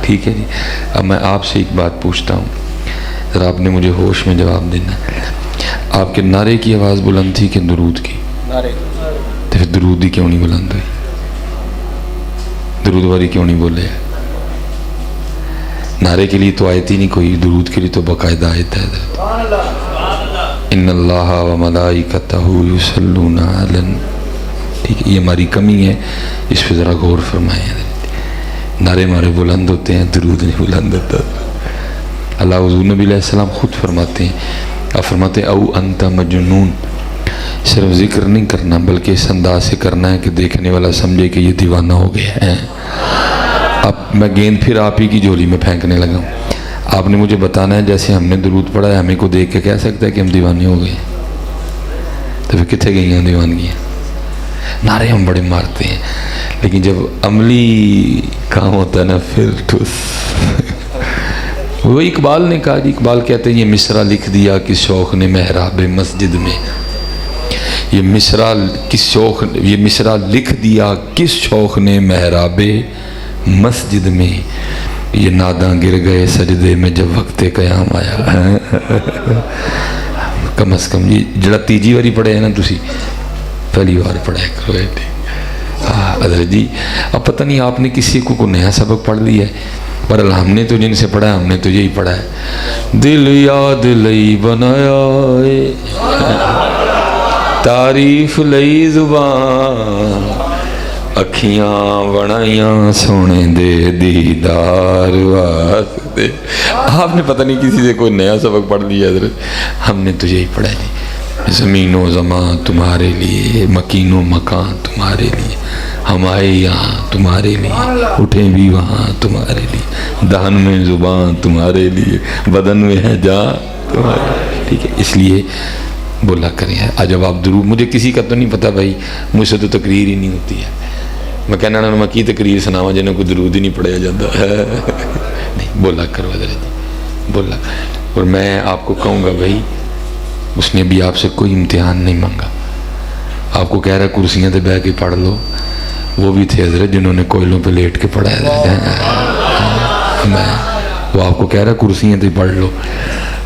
ٹھیک ہے جی. اب میں آپ سے ایک بات پوچھتا ہوں, ذرا آپ نے مجھے ہوش میں جواب دینا. آپ کے نعرے کی آواز بلند تھی کہ درود کی؟ نعرے. تو پھر درود ہی کیوں نہیں بلند ہوئی؟ درود والی کیوں نہیں بولے؟ نعرے کے لیے تو آیت ہی نہیں کوئی, درود کے لیے تو باقاعدہ آیت ہے. ان اللہ و ملائکتہ یصلون علی النبی. ٹھیک ہے, یہ ہماری کمی ہے, اس پہ ذرا غور فرمائیں. نعرے ہمارے بلند ہوتے ہیں, درود نہیں بلند ہوتا. اللہ حضور نبی علیہ السلام خود فرماتے ہیں, آپ فرماتے ہیں او انت مجنون. صرف ذکر نہیں کرنا بلکہ اس انداز سے کرنا ہے کہ دیکھنے والا سمجھے کہ یہ دیوانہ ہو گیا ہے. اب میں گیند پھر آپ ہی کی جھولی میں پھینکنے لگا ہوں. آپ نے مجھے بتانا ہے جیسے ہم نے درود پڑھا ہے, ہمیں کو دیکھ کے کہہ سکتا ہے کہ ہم دیوانے ہو گئے. تو پھر کتنے گئی ہیں دیوانگیاں؟ نعرے ہم بڑے مارتے ہیں, لیکن جب عملی کام ہوتا ہے نا پھر ٹھوس. وہ اقبال نے کہا جی, اقبال کہتے ہیں یہ مصرع لکھ دیا کس شوق نے محراب مسجد میں. یہ مصرع لکھ دیا کس شوق نے محراب مسجد میں. یہ ناداں گر گئے سجدے میں جب وقت قیام آیا. کم از کم جی جڑا تیجی واری پڑھے ہیں نا تسی, پہلی بار پڑھا کرو. حضرت جی اب پتہ نہیں آپ نے کسی کو نیا سبق پڑھ لیا ہے, پر ہم نے تو جن سے پڑھا ہے ہم نے تو یہی پڑھا ہے. دل یاد لئی بنایا تعریف لئی زبان, اکھیاں بنائیاں سونے دے دیدار واسطے. آپ نے پتہ نہیں کسی سے کوئی نیا سبق پڑھ لیا حضرت, ہم نے تو یہی پڑھا جی. زمین و زمان تمہارے لیے, مکین و مکان تمہارے لیے, ہم آئے یہاں تمہارے لیے, اٹھیں بھی وہاں تمہارے لیے, دہن میں زبان تمہارے لیے, بدن میں ہے جان تمہارے لیے. ٹھیک ہے, اس لیے بولا کریں. جب آپ درود, مجھے کسی کا تو نہیں پتہ بھائی, مجھ سے تو تقریر ہی نہیں ہوتی ہے. میں کہنا نا میں کی تقریر سناواں جنہیں کوئی درود ہی نہیں پڑھیا جاتا ہے. نہیں بولا کرو حضرت جی, بولا. اور میں آپ کو کہوں گا بھائی, اس نے بھی آپ سے کوئی امتحان نہیں مانگا. آپ کو کہہ رہا کرسیاں تے بیٹھ کے پڑھ لو, وہ بھی تھے حضرت جنہوں نے کوئلوں پہ لیٹ کے پڑھا ہے. میں وہ آپ کو کہہ رہا کرسیاں تے پڑھ لو,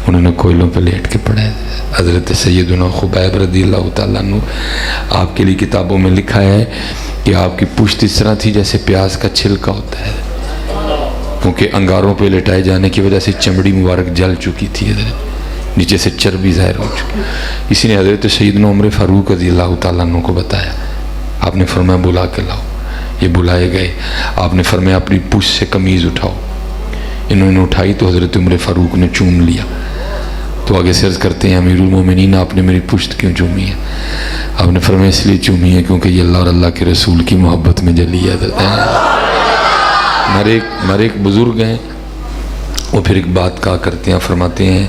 انہوں نے کوئلوں پہ لیٹ کے پڑھا ہے. حضرت سیدنا خبیب رضی اللہ تعالیٰ عنہ, آپ کے لیے کتابوں میں لکھا ہے کہ آپ کی پشت اس طرح تھی جیسے پیاز کا چھلکا ہوتا ہے, کیونکہ انگاروں پہ لٹائے جانے کی وجہ سے چمڑی مبارک جل چکی تھی حضرت, نیچے سے چربی ظاہر ہو چکی. اسی نے حضرت سیدنا عمر فاروق رضی اللہ تعالیٰ عنہ کو بتایا. آپ نے فرمایا بلا کے لاؤ. یہ بلائے گئے. آپ نے فرمایا اپنی پشت سے قمیض اٹھاؤ. انہوں نے اٹھائی تو حضرت عمر فاروق نے چوم لیا. تو آگے سے عرض کرتے ہیں امیر المومنین آپ نے میری پشت کیوں چومی ہے؟ آپ نے فرمایا اس لیے چومی ہے کیونکہ یہ اللہ اور اللہ کے رسول کی محبت میں جلی ہے. ہمارے ایک بزرگ ہیں, وہ پھر ایک بات کہا کرتے ہیں, فرماتے ہیں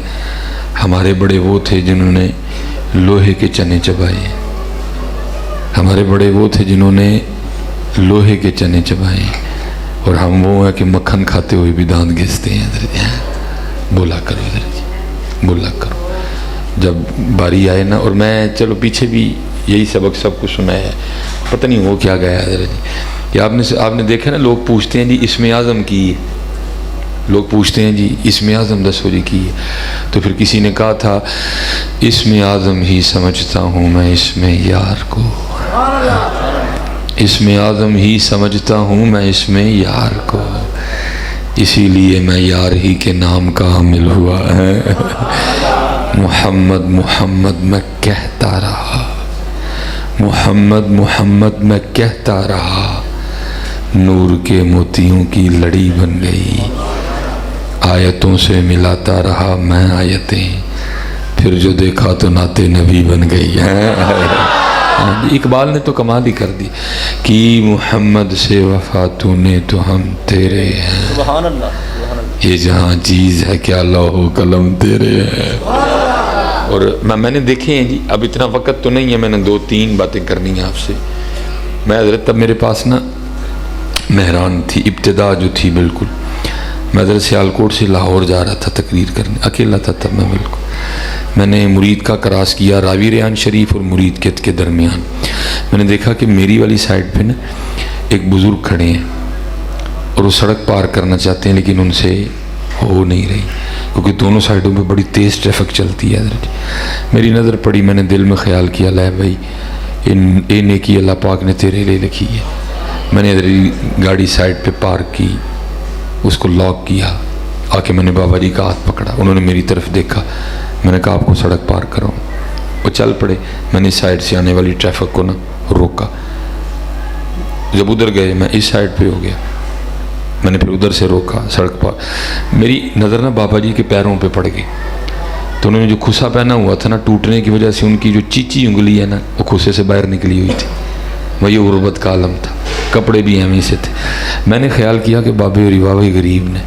ہمارے بڑے وہ تھے جنہوں نے لوہے کے چنے چبائے. ہمارے بڑے وہ تھے جنہوں نے لوہے کے چنے چبائے, اور ہم وہ ہیں کہ مکھن کھاتے ہوئے بھی دانت گھستے ہیں. حضرت بولا کرو حضرت جی, بولا کرو. جب باری آئے نا, اور میں چلو پیچھے بھی یہی سبق سب کو سنایا ہے, پتہ نہیں وہ کیا گیا حضرت جی, کہ آپ نے دیکھا نا لوگ پوچھتے ہیں جی اسم اعظم کی ہے, لوگ پوچھتے ہیں جی اسم اعظم دسو جی کی ہے. تو پھر کسی نے کہا تھا اسم اعظم ہی سمجھتا ہوں میں اسم یار کو, اسم اعظم ہی سمجھتا ہوں میں اسم یار کو, اسی لیے میں یار ہی کے نام کا حامل ہوا ہے. محمد محمد میں کہتا رہا, محمد محمد میں کہتا رہا, نور کے موتیوں کی لڑی بن گئی. آیتوں سے ملاتا رہا میں آیتیں, پھر جو دیکھا تو نعت نبی بن گئی. اقبال نے تو کمال ہی کر دی کہ محمد سے وفا تو نے تو ہم تیرے ہیں. سبحان اللہ. یہ جہاں چیز ہے کیا لوح و قلم تیرے ہیں. اور میں نے دیکھے ہیں جی, اب اتنا وقت تو نہیں ہے, میں نے 2-3 باتیں کرنی ہیں آپ سے. میں حضرت تب میرے پاس نا مہران تھی, ابتدا جو تھی بالکل. میں حضرت سیالکوٹ سے لاہور جا رہا تھا تقریر کرنے, اکیلا تھا تب میں بالکل. میں نے مرید کا کراس کیا راوی ریحان شریف اور مرید کت کے درمیان. میں نے دیکھا کہ میری والی سائڈ پہ نا ایک بزرگ کھڑے ہیں, اور وہ سڑک پار کرنا چاہتے ہیں لیکن ان سے ہو نہیں رہی کیونکہ دونوں سائڈوں پہ بڑی تیز ٹریفک چلتی ہے حضرت جی۔ میری نظر پڑی، میں نے دل میں خیال کیا لے بھائی یہ نیکی اللہ پاک نے تیرے لیے لکھی ہے۔ میں نے حضرت گاڑی سائڈ پہ پارک کی، اس کو لاک کیا، آ کے میں نے بابا جی کا ہاتھ پکڑا، انہوں نے میری طرف دیکھا، میں نے کہا آپ کو سڑک پار کراؤں، وہ چل پڑے۔ میں نے سائڈ سے آنے والی ٹریفک کو نا روکا، جب ادھر گئے میں اس سائڈ پہ ہو گیا، میں نے پھر ادھر سے روکا سڑک پر۔ میری نظر نا بابا جی کے پیروں پہ پڑ گئی، تو انہوں نے جو کھسا پہنا ہوا تھا نا، ٹوٹنے کی وجہ سے ان کی جو چیچی انگلی ہے نا وہ کھسے سے باہر نکلی ہوئی تھی، وہی غربت کا عالم تھا، کپڑے بھی ایویں سے تھے۔ میں نے خیال کیا کہ بابے اور بابا غریب نے،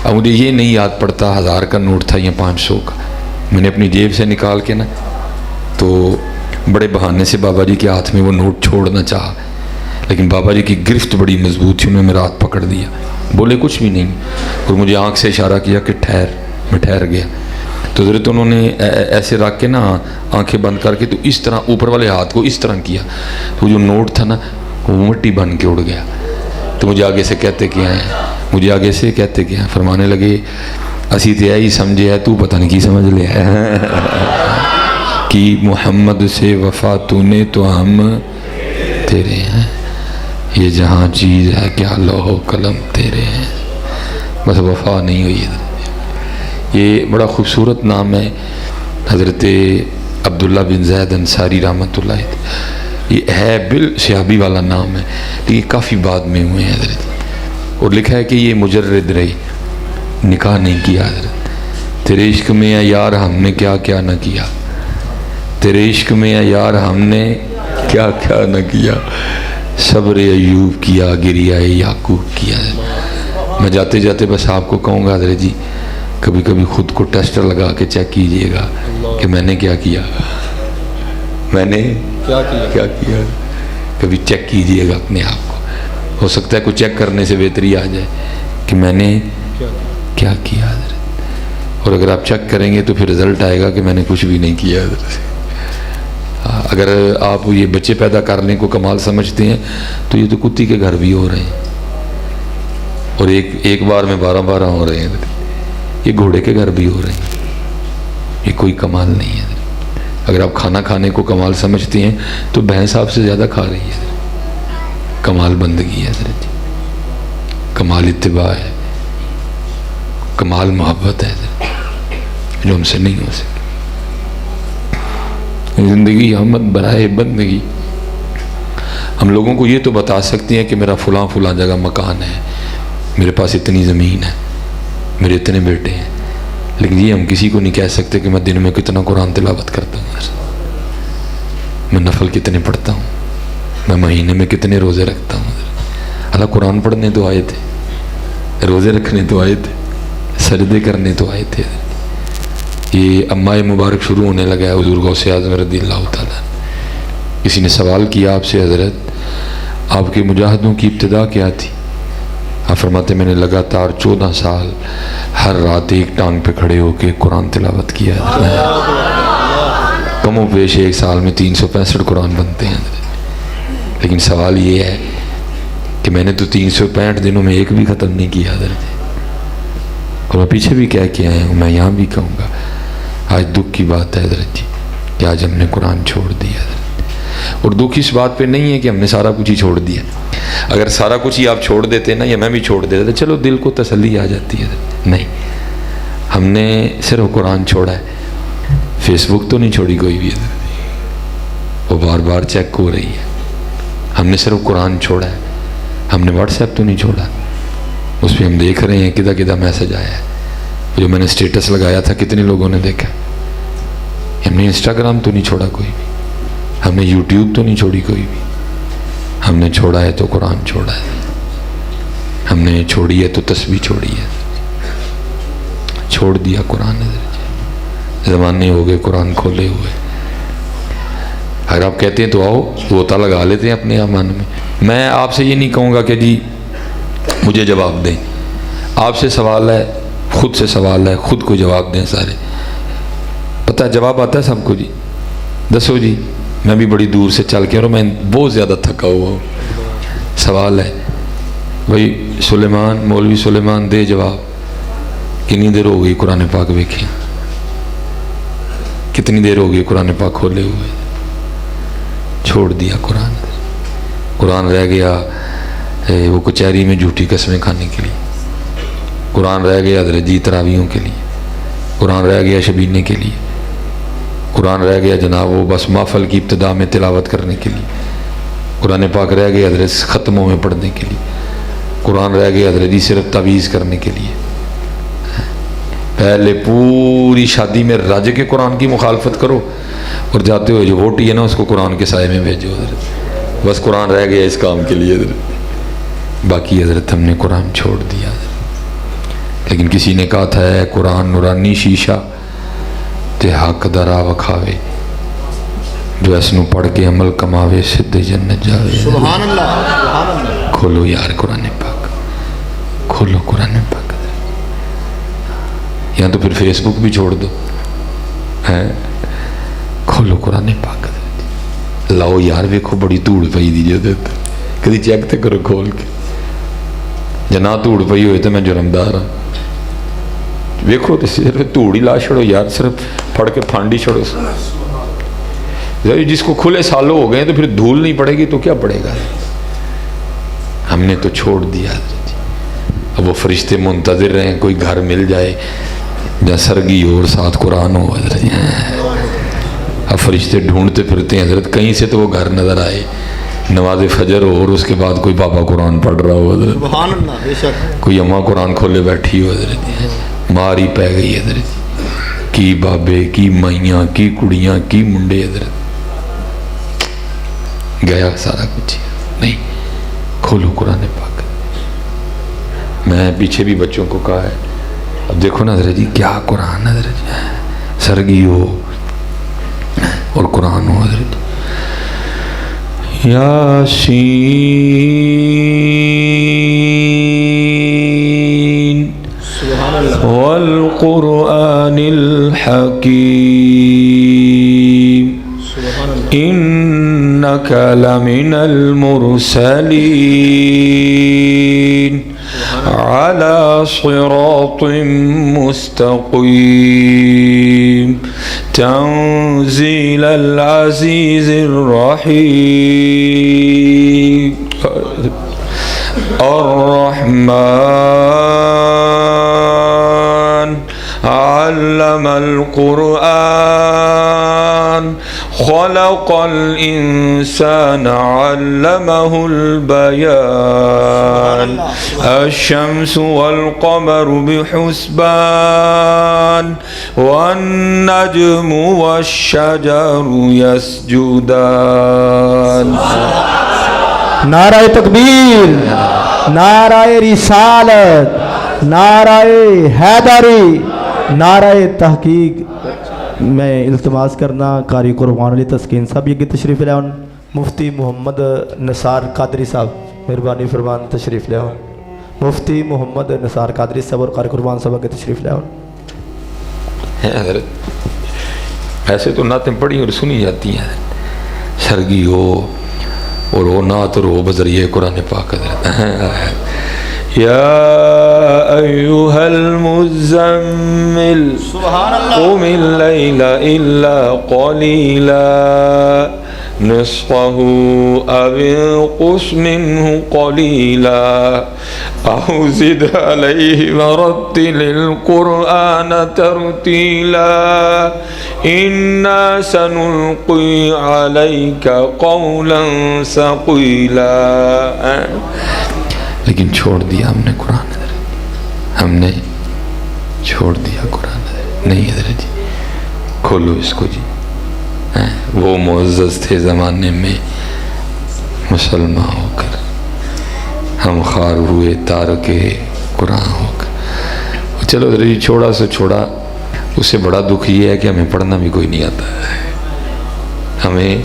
اب مجھے یہ نہیں یاد پڑتا 1000 کا نوٹ تھا یا 500 کا، میں نے اپنی جیب سے نکال کے نا تو بڑے بہانے سے بابا جی کے ہاتھ میں وہ نوٹ چھوڑنا چاہا، لیکن بابا جی کی گرفت بڑی مضبوط تھی، انہوں نے میرا ہاتھ پکڑ دیا، بولے کچھ بھی نہیں، اور مجھے آنکھ سے اشارہ کیا کہ ٹھہر۔ میں ٹھہر گیا تو حضرت انہوں نے ایسے رکھ کے نا آنکھیں بند کر کے تو اس طرح اوپر والے ہاتھ کو اس طرح کیا، تو جو نوٹ تھا نا وہ مٹی بن کے اڑ گیا۔ تو مجھے آگے سے کہتے کیا ہیں، فرمانے لگے اسی تے ہی سمجھے ہے، تو پتہ نہیں کی سمجھ لیا ہے کہ محمد سے وفا تو نے تو ہم تیرے ہیں، یہ جہاں چیز ہے کیا لوح و قلم تیرے ہیں، بس وفا نہیں ہوئی ہے۔ یہ بڑا خوبصورت نام ہے حضرت عبداللہ بن زید انصاری رحمۃ اللہ، یہ ہے صحابی والا نام ہے لیکن یہ کافی بعد میں ہوئے ہیں حضرت، اور لکھا ہے کہ یہ مجرد رہی، نکاح نہیں کیا حضرت۔ تیرے عشق میں ہے یار ہم نے کیا کیا نہ کیا، تیرے عشق میں ہے یار ہم نے کیا کیا نہ کیا، صبر ایوب کیا، گریہ یعقوب کیا۔ میں جاتے جاتے بس آپ کو کہوں گا حضرت جی کبھی کبھی خود کو ٹیسٹر لگا کے چیک کیجئے گا کہ میں نے کیا کیا، میں نے کیا کیا، کبھی چیک کیجئے گا اپنے آپ کو، ہو سکتا ہے کوئی چیک کرنے سے بہتری آ جائے کہ میں نے کیا کیا حضرت، اور اگر آپ چیک کریں گے تو پھر رزلٹ آئے گا کہ میں نے کچھ بھی نہیں کیا حضرت۔ اگر آپ یہ بچے پیدا کرنے کو کمال سمجھتے ہیں تو یہ تو کتی کے گھر بھی ہو رہے ہیں، اور ایک بار میں 12 ہو رہے ہیں، یہ گھوڑے کے گھر بھی ہو رہے ہیں، یہ کوئی کمال نہیں ہے۔ اگر آپ کھانا کھانے کو کمال سمجھتے ہیں تو بھینس آپ سے زیادہ کھا رہی ہے، کمال بندگی ہے حضرت جی، کمال اتباع ہے، کمال محبت ہے حضرت، جو ہم سے نہیں ہو سکتی۔ زندگی احمد برائے بندگی، ہم لوگوں کو یہ تو بتا سکتے ہیں کہ میرا فلاں جگہ مکان ہے، میرے پاس اتنی زمین ہے، میرے اتنے بیٹے ہیں، لیکن یہ ہم کسی کو نہیں کہہ سکتے کہ میں دن میں کتنا قرآن تلاوت کرتا ہوں، میں نفل کتنے پڑھتا ہوں، میں مہینے میں کتنے روزے رکھتا ہوں۔ اللہ قرآن پڑھنے تو آئے تھے، روزے رکھنے تو آئے تھے، سجدے کرنے تو آئے تھے۔ یہ اماء مبارک شروع ہونے لگا ہے حضور غوث اعظم رضی اللہ تعالیٰ۔ کسی نے سوال کیا آپ سے حضرت آپ کے مجاہدوں کی ابتدا کیا تھی؟ آپ فرماتے میں نے لگاتار 14 سال ہر رات ایک ٹانگ پہ کھڑے ہو کے قرآن تلاوت کیا ہے، کم و بیش ایک سال میں 365 قرآن بنتے ہیں، لیکن سوال یہ ہے کہ میں نے تو 365 دنوں میں ایک بھی ختم نہیں کیا حضرت، اور میں پیچھے بھی کہہ کے آیا ہوں، میں یہاں بھی کہوں گا، آج دکھ کی بات ہے حضرت جی کہ آج ہم نے قرآن چھوڑ دیا حضرت، اور دکھ اس بات پہ نہیں ہے کہ ہم نے سارا کچھ ہی چھوڑ دیا، اگر سارا کچھ ہی آپ چھوڑ دیتے نا یا میں بھی چھوڑ دیتا چلو دل کو تسلی آ جاتی ہے، نہیں، ہم نے صرف قرآن چھوڑا ہے، فیس بک تو نہیں چھوڑی کوئی بھی حضرت، وہ بار بار چیک ہو رہی ہے، ہم نے صرف قرآن چھوڑا ہے، ہم نے واٹس ایپ تو نہیں چھوڑا، اس پہ ہم دیکھ رہے ہیں کدھر میسج آیا ہے، جو میں نے سٹیٹس لگایا تھا کتنے لوگوں نے دیکھا، ہم نے انسٹاگرام تو نہیں چھوڑا کوئی بھی، ہم نے یوٹیوب تو نہیں چھوڑی کوئی بھی، ہم نے چھوڑا ہے تو قرآن چھوڑا ہے، ہم نے چھوڑی ہے تو تسبیح چھوڑی ہے، چھوڑ دیا قرآن، زمانے ہو گئے قرآن کھولے ہوئے۔ اگر آپ کہتے ہیں تو آؤ غوطہ لگا لیتے ہیں اپنے ایمان میں آپ سے یہ نہیں کہوں گا کہ جی مجھے جواب دیں، آپ سے سوال ہے، خود سے سوال ہے، خود کو جواب دیں سارے، پتہ ہے جواب آتا ہے سب کو، جی دسو جی، میں بھی بڑی دور سے چل کے اور میں بہت زیادہ تھکا ہوا ہوں، سوال ہے بھائی سلیمان مولوی سلیمان دے جواب کنی دیر ہو گئی قرآن پاک ویکھیں کتنی دیر ہو گئی قرآن پاک کھولے ہوئے چھوڑ دیا قرآن رہ گیا وہ کچہری میں جھوٹی قسمیں کھانے کے لیے قرآن رہ گیا درجی تراویوں کے لیے قرآن رہ گیا شبینے کے لیے قرآن رہ گیا جناب وہ بس محفل کی ابتدا میں تلاوت کرنے کے لیے قرآن پاک رہ گیا حضرت ختموں میں پڑھنے کے لیے قرآن رہ گیا حضرت صرف تعویذ کرنے کے لیے پہلے پوری شادی میں راجے کے قرآن کی مخالفت کرو اور جاتے ہوئے جو ووٹی ہے نا اس کو قرآن کے سائے میں بھیجو حضرت بس قرآن رہ گیا اس کام کے لیے حضرت باقی حضرت ہم نے قرآن چھوڑ دیا حضرت لیکن کسی نے کہا تھا ہے قرآن نورانی شیشہ تے حق درا وکھاوے جو ایسنو پڑھ کے عمل کماوے سدھے جنت جاوے سبحان اللہ سبحان اللہ کھولو یار قرآن پاک کھولو قرآن پاک یا تو پھر فیس بک بھی چھوڑ دو کھولو قرآن پاک لاؤ یار ویکھو بڑی دھوڑ پئی دی جو کدی چیک تے کرو کھول کے جنا دھوڑ پئی ہوئے تو میں جرمدار ہوں ویکھو تو صرف دھوڑ ہی لا چھڑو یار صرف پھڑ کے پھانڈی چھڑو جس کو کھلے سالوں ہو گئے تو پھر دھول نہیں پڑے گی تو کیا پڑے گا ہم نے تو چھوڑ دیا اب وہ فرشتے منتظر رہیں کوئی گھر مل جائے جہاں سرگی ہو اور ساتھ قرآن ہو حضرت اب فرشتے ڈھونڈتے پھرتے ہیں حضرت کہیں سے تو وہ گھر نظر آئے نماز فجر ہو اور اس کے بعد کوئی بابا قرآن پڑھ رہا ہو حضرت سبحان اللہ بے شک کوئی اماں قرآن کھولے بیٹھی ہو حضرت ماری پہ گئی حضرت کی بابے کی مائیاں کی کڑیاں کی منڈے حضرت گیا سارا کچھ نہیں کھولو قرآن پاک میں پیچھے بھی بچوں کو کہا ہے اب دیکھو نا حضرت جی کیا قرآن حضرت جی سرگی ہو اور قرآن ہو حضرت یاسین والقرآن الحکیم انک لمن المرسلین على صراط مستقيم تنزيل العزيز الرحيم الرحمن علم القرآن خلق الإنسان علمه البيان الشمس والقمر بحسبان والنجم والشجر يسجدان نعرہ تکبیر نعرہ رسالت نعرہ حیدری نعرہ تحقیق میں التماس کرنا قاری قربان علی تسکین صاحب یہ تشریف لے آن مفتی محمد نثار قادری صاحب مہربانی فرمان تشریف لے آن مفتی محمد نثار قادری صاحب اور قاری قربان صاحب کے تشریف لے آن حضرت ایسے تو نعتیں پڑھی اور سنی جاتی ہیں سرگی ہو اور وہ نعت اور وہ بذریعہ قرآن پاک حضرت یا ایوہ المزمل قم اللیل الا قلیلا نصفه او انقص منه قلیلا او زد علیہ ورتل القرآن ترتیلا انا سنلقی علیک قولا ثقیلا لیکن چھوڑ دیا ہم نے قرآن حضرت ہم نے چھوڑ دیا قرآن حضرت نہیں حضرت جی کھولو اس کو جی وہ معزز تھے زمانے میں مسلمان ہو کر ہم خار ہوئے تارک قرآن ہو کر چلو حضرت جی چھوڑا سو چھوڑا اس سے بڑا دکھ یہ ہے کہ ہمیں پڑھنا بھی کوئی نہیں آتا ہے ہمیں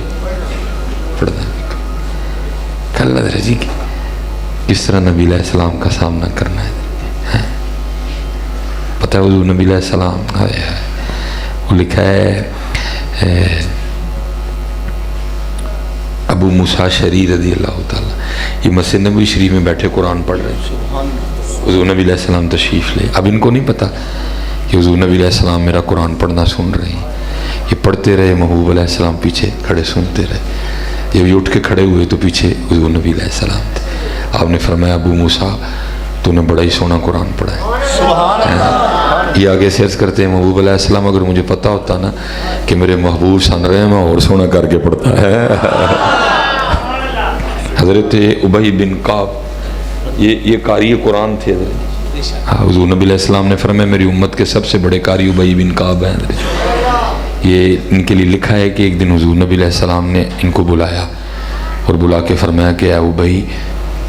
پڑھنا بھی کوئی کل حضرت جی کس طرح نبی علیہ السلام کا سامنا کرنا ہے پتہ ہے حضور نبی علیہ السلام وہ لکھا ہے ابو موسیٰ شری رضی اللہ تعالیٰ، یہ مسجد نبوی شریف میں بیٹھے قرآن پڑھ رہے ہیں، حضور نبی علیہ السلام تشریف لے. اب ان کو نہیں پتا کہ حضور نبی علیہ السلام میرا قرآن پڑھنا سن رہے ہیں. یہ پڑھتے رہے، محبوب علیہ السلام پیچھے کھڑے سنتے رہے. جب یہ اٹھ کے کھڑے ہوئے تو پیچھے حضور نبی علیہ السلام تھے. آپ نے فرمایا ابو موسیٰ تو نے بڑا ہی سونا قرآن پڑھا ہے. یہ آگے سے عرض کرتے ہیں محبوب علیہ السلام اگر مجھے پتا ہوتا نا کہ میرے محبوب سن رہے ہیں میں اور سونا کر کے پڑھتا ہے. حضرت ابی بن کعب یہ قاری قرآن تھے. حضور نبی علیہ السلام نے فرمایا میری امت کے سب سے بڑے قاری ابی بن کعب ہیں. یہ ان کے لیے لکھا ہے کہ ایک دن حضور نبی علیہ السلام نے ان کو بلایا اور بلا کے فرمایا کہ اے ابی،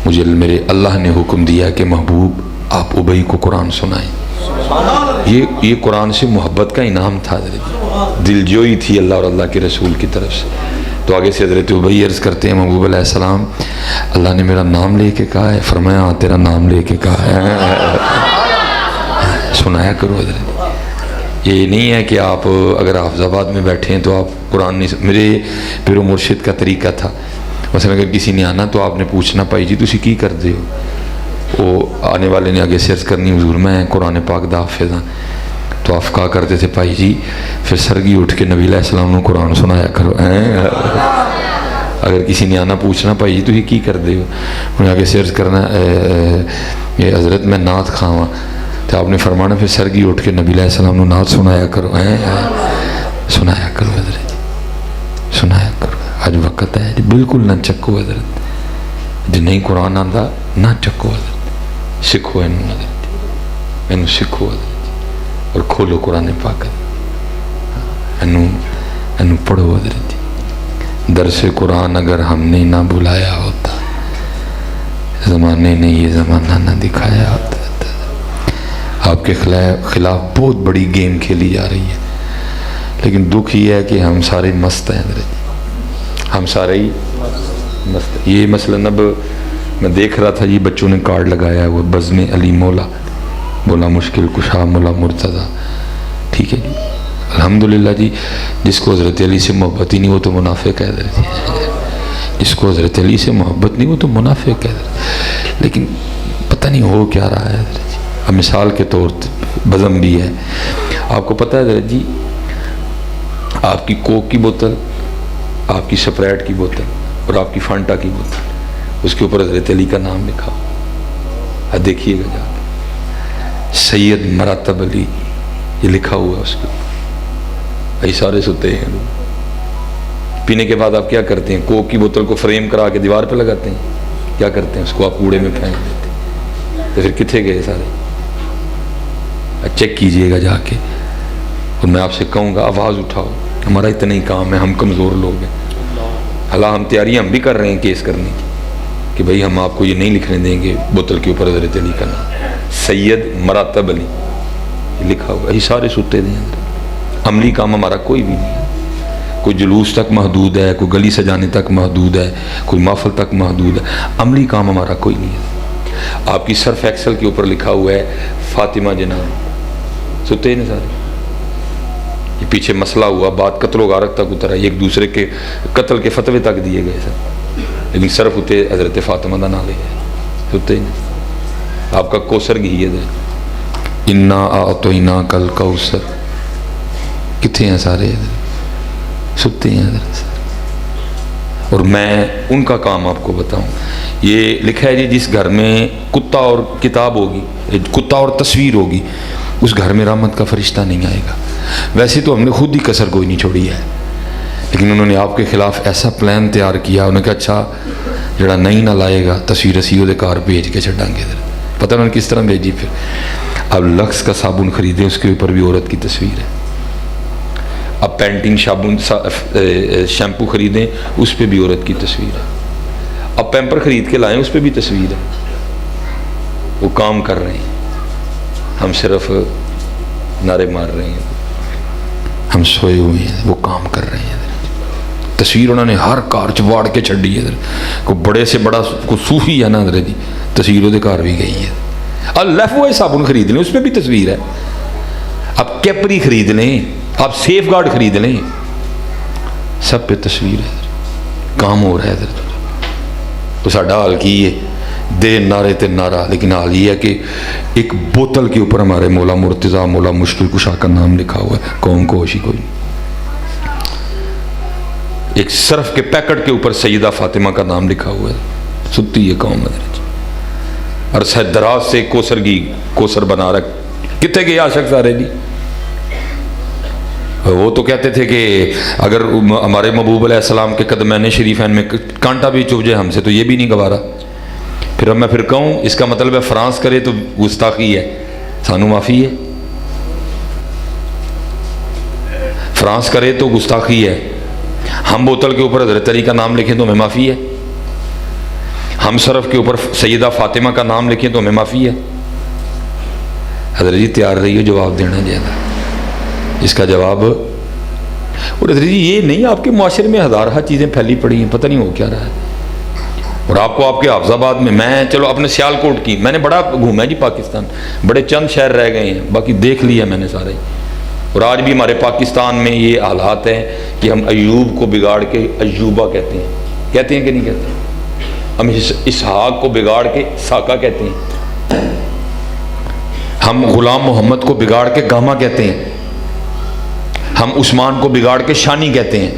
مجھے میرے اللہ نے حکم دیا کہ محبوب آپ ابی کو قرآن سنائیں. یہ قرآن سے محبت کا انعام تھا، دل جوئی تھی اللہ اور اللہ کے رسول کی طرف سے. تو آگے سے حضرت ابی عرض کرتے ہیں محبوب علیہ السلام اللہ نے میرا نام لے کے کہا ہے. فرمایا ہاں تیرا نام لے کے کہا ہے، سنایا کرو. حضرت یہ نہیں ہے کہ آپ اگر حافظ آباد میں بیٹھے ہیں تو آپ قرآن نہیں. میرے پیر و مرشد کا طریقہ تھا، مثلا اگر کسی نے آنا تو آپ نے پوچھنا پائی جی تسی کی کر دے ہو. وہ آنے والے نے آگے سے عرض کرنی حضور میں قرآن پاک دا حافظ ہاں. تو آپ کہا کرتے تھے پائی جی پھر سرگی اٹھ کے نبی علیہ السلام نے قرآن سنایا کرو. اگر کسی نے آنا پوچھنا پائی جی تسی کی کر دے ہو، انہیں آگے سے عرض کرنا حضرت میں نعت کھاواں، تو آپ نے فرمانا پھر سرگی اٹھ کے نبی علیہ السلام نے نعت سنایا کرو. سنایا کرو حضرت، سنایا کرو. آج وقت ہے جی بالکل نہ چکو حضرت، جی نہیں قرآن آندا نہ چکو حضرت، سکھو اینو حضرت، اینو سکھو حضرت اور کھولو قرآن پاک، اینو پڑھو حضرت. درس قرآن اگر ہم نے نہ بلایا ہوتا، زمانے نے یہ زمانہ نہ دکھایا ہوتا. آپ کے خلاف بہت بڑی گیم کھیلی جا رہی ہے، لیکن دکھ یہ ہے کہ ہم سارے مست ہیں حضرت، ہم سارے ہی مست. یہ مثلا اب میں دیکھ رہا تھا جی بچوں نے کارڈ لگایا وہ بزم علی مولا، مولا مشکل کشا مولا مرتضیٰ. ٹھیک ہے جی الحمدللہ جی. جس کو حضرت علی سے محبت ہی نہیں وہ تو منافق ہے حضرت، جس کو حضرت علی سے محبت نہیں وہ تو منافق ہے حضرت. لیکن پتہ نہیں ہو کیا رہا ہے حضرت. اب مثال کے طور بزم بھی ہے. آپ کو پتہ ہے حضرت جی آپ کی کوک کی بوتل، آپ کی سپریٹ کی بوتل اور آپ کی فانٹا کی بوتل، اس کے اوپر حضرت علی کا نام لکھا ہو. دیکھیے گا جا کے سید مراتب علی یہ لکھا ہوا ہے اس کے اوپر. یہ سارے ستے ہیں لوگ. پینے کے بعد آپ کیا کرتے ہیں؟ کوک کی بوتل کو فریم کرا کے دیوار پہ لگاتے ہیں. کیا کرتے ہیں؟ اس کو آپ کوڑے میں پھینک دیتے ہیں. تو پھر کتنے گئے سارے؟ چیک کیجئے گا جا کے. اور میں آپ سے کہوں گا آواز اٹھاؤ، ہمارا اتنا ہی کام ہے، ہم کمزور لوگ ہیں. حالانکہ ہم تیاریاں ہم بھی کر رہے ہیں کیس کرنے کی کہ بھئی ہم آپ کو یہ نہیں لکھنے دیں گے بوتل کے اوپر حضرت علی کا نام سید مراتب علی یہ لکھا ہوا. یہ سارے ستے دیں. عملی کام ہمارا کوئی بھی نہیں ہے. کوئی جلوس تک محدود ہے، کوئی گلی سجانے تک محدود ہے، کوئی محفل تک محدود ہے. عملی کام ہمارا کوئی نہیں ہے. آپ کی سرف ایکسل کے اوپر لکھا ہوا ہے فاطمہ جناب. ستے ہیں سارے. یہ پیچھے مسئلہ ہوا، بات قتل و غارت تک اترا، ایک دوسرے کے قتل کے فتوے تک دیے گئے سر، لیکن صرف ہوتے حضرت فاطمہ دا نام لے گئے. ستے ہیں. آپ کا کوثر گھی ہے انا اعطینا کل کوثر. کتنے ہیں سارے حضرت؟ ستے ہیں حضرت. اور میں ان کا کام آپ کو بتاؤں. یہ لکھا ہے جی جس گھر میں کتا اور کتاب ہوگی، کتا اور تصویر ہوگی، اس گھر میں رحمت کا فرشتہ نہیں آئے گا. ویسے تو ہم نے خود ہی کسر کوئی نہیں چھوڑی ہے، لیکن انہوں نے آپ کے خلاف ایسا پلان تیار کیا. انہوں نے کہا اچھا جڑا نہیں نہ لائے گا تصویر اسی وہ کار بھیج کے چڑھاں گے. پتہ انہوں نے کس طرح بھیجی. پھر اب لکس کا صابن خریدیں اس کے اوپر بھی عورت کی تصویر ہے. اب پینٹنگ صابن شیمپو خریدیں اس پہ بھی عورت کی تصویر ہے. اب پیمپر خرید کے لائیں اس پہ بھی تصویر ہے. وہ کام کر رہے ہیں، ہم صرف نعرے مار رہے ہیں. ہم سوئے ہوئے ہیں، وہ کام کر رہے ہیں. تصویر انہوں نے ہر کار چواڑ کے چھڑی ہے. کوئی بڑے سے بڑا کوئی صوفی ہے نا حضرت جی، تصویر وہ کار بھی گئی ہے. اللہ وہ صابن خرید لیں اس پہ بھی تصویر ہے. آپ کیپری خرید لیں، آپ سیف گارڈ خرید لیں، سب پہ تصویر ہے. کام ہو رہا ہے حضرت. تو ساڈا حال کی ہے؟ دے نعرے تے نعرہ، لیکن حال یہ ہے کہ ایک بوتل کے اوپر ہمارے مولا مرتضیٰ مولا مشکل کشا کا نام لکھا ہوا ہے، قوم کو ہوش ہی کوئی نہیں. ایک صرف کے پیکٹ کے اوپر سیدہ فاطمہ کا نام لکھا ہوا ہے، ستی ہے قوم حضرت. عرصہ دراز سے کوثر بنا رکھ. کتنے گئے عاشق سارے جی؟ وہ تو کہتے تھے کہ اگر ہمارے محبوب علیہ السلام کے قدمین شریفین میں کانٹا بھی چبھ جائے ہم سے تو یہ بھی نہیں گوارا. پھر اب میں پھر کہوں اس کا مطلب ہے فرانس کرے تو گستاخی ہے، سانو معافی ہے. فرانس کرے تو گستاخی ہے. ہم بوتل کے اوپر حضرت علی کا نام لکھیں تو ہمیں معافی ہے. ہم صرف کے اوپر سیدہ فاطمہ کا نام لکھیں تو ہمیں معافی ہے. حضرت جی تیار رہیے جواب دینا زیادہ اس کا جواب. اور حضرت جی یہ نہیں، آپ کے معاشرے میں ہزارہ چیزیں پھیلی پڑی ہیں، پتہ نہیں ہو کیا رہا ہے. اور آپ کو آپ کے حافظ آباد میں چلو اپنے سیالکوٹ کی میں نے بڑا گھوما ہے جی پاکستان، بڑے چند شہر رہ گئے ہیں، باقی دیکھ لیا میں نے سارے. اور آج بھی ہمارے پاکستان میں یہ حالات ہیں کہ ہم ایوب کو بگاڑ کے ایوبہ کہتے ہیں کہ نہیں کہتے ہیں؟ ہم اسحاق کو بگاڑ کے ساکا کہتے ہیں. ہم غلام محمد کو بگاڑ کے گاما کہتے ہیں. ہم عثمان کو بگاڑ کے شانی کہتے ہیں.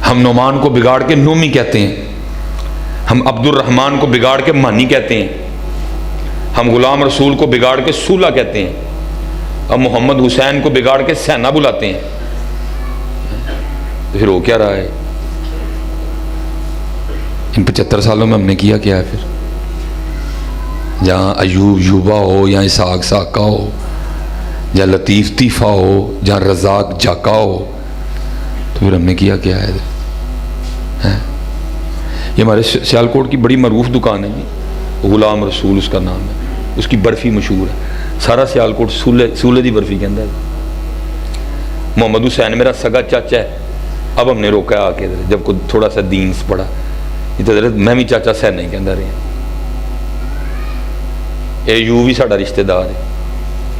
ہم نعمان کو بگاڑ کے نومی کہتے ہیں. ہم عبد الرحمن کو بگاڑ کے مانی کہتے ہیں. ہم غلام رسول کو بگاڑ کے سولہ کہتے ہیں. ہم محمد حسین کو بگاڑ کے سینا بلاتے ہیں. پھر ہو کیا رہا ہے؟ ان 75 سالوں میں ہم نے کیا ہے؟ پھر جہاں ایوب یوبا ہو، یا اسحاق ساکا ہو، یا لطیف طیفہ ہو، جہاں رزاق جاکا ہو، تو پھر ہم نے کیا ہے؟ یہ ہمارے سیالکوٹ کی بڑی معروف دکان ہے جی، غلام رسول اس کا نام ہے. اس کی برفی مشہور ہے، سارا سیالکوٹ سولے دی برفی کہندا ہے. محمد حسین میرا سگا چاچا ہے. اب ہم نے روکا آ کے جب کو تھوڑا سا دین پڑھا، یہ تو میں بھی چاچا سین نہیں کہندا رہا. اے یو بھی ساڈا رشتہ دار ہے،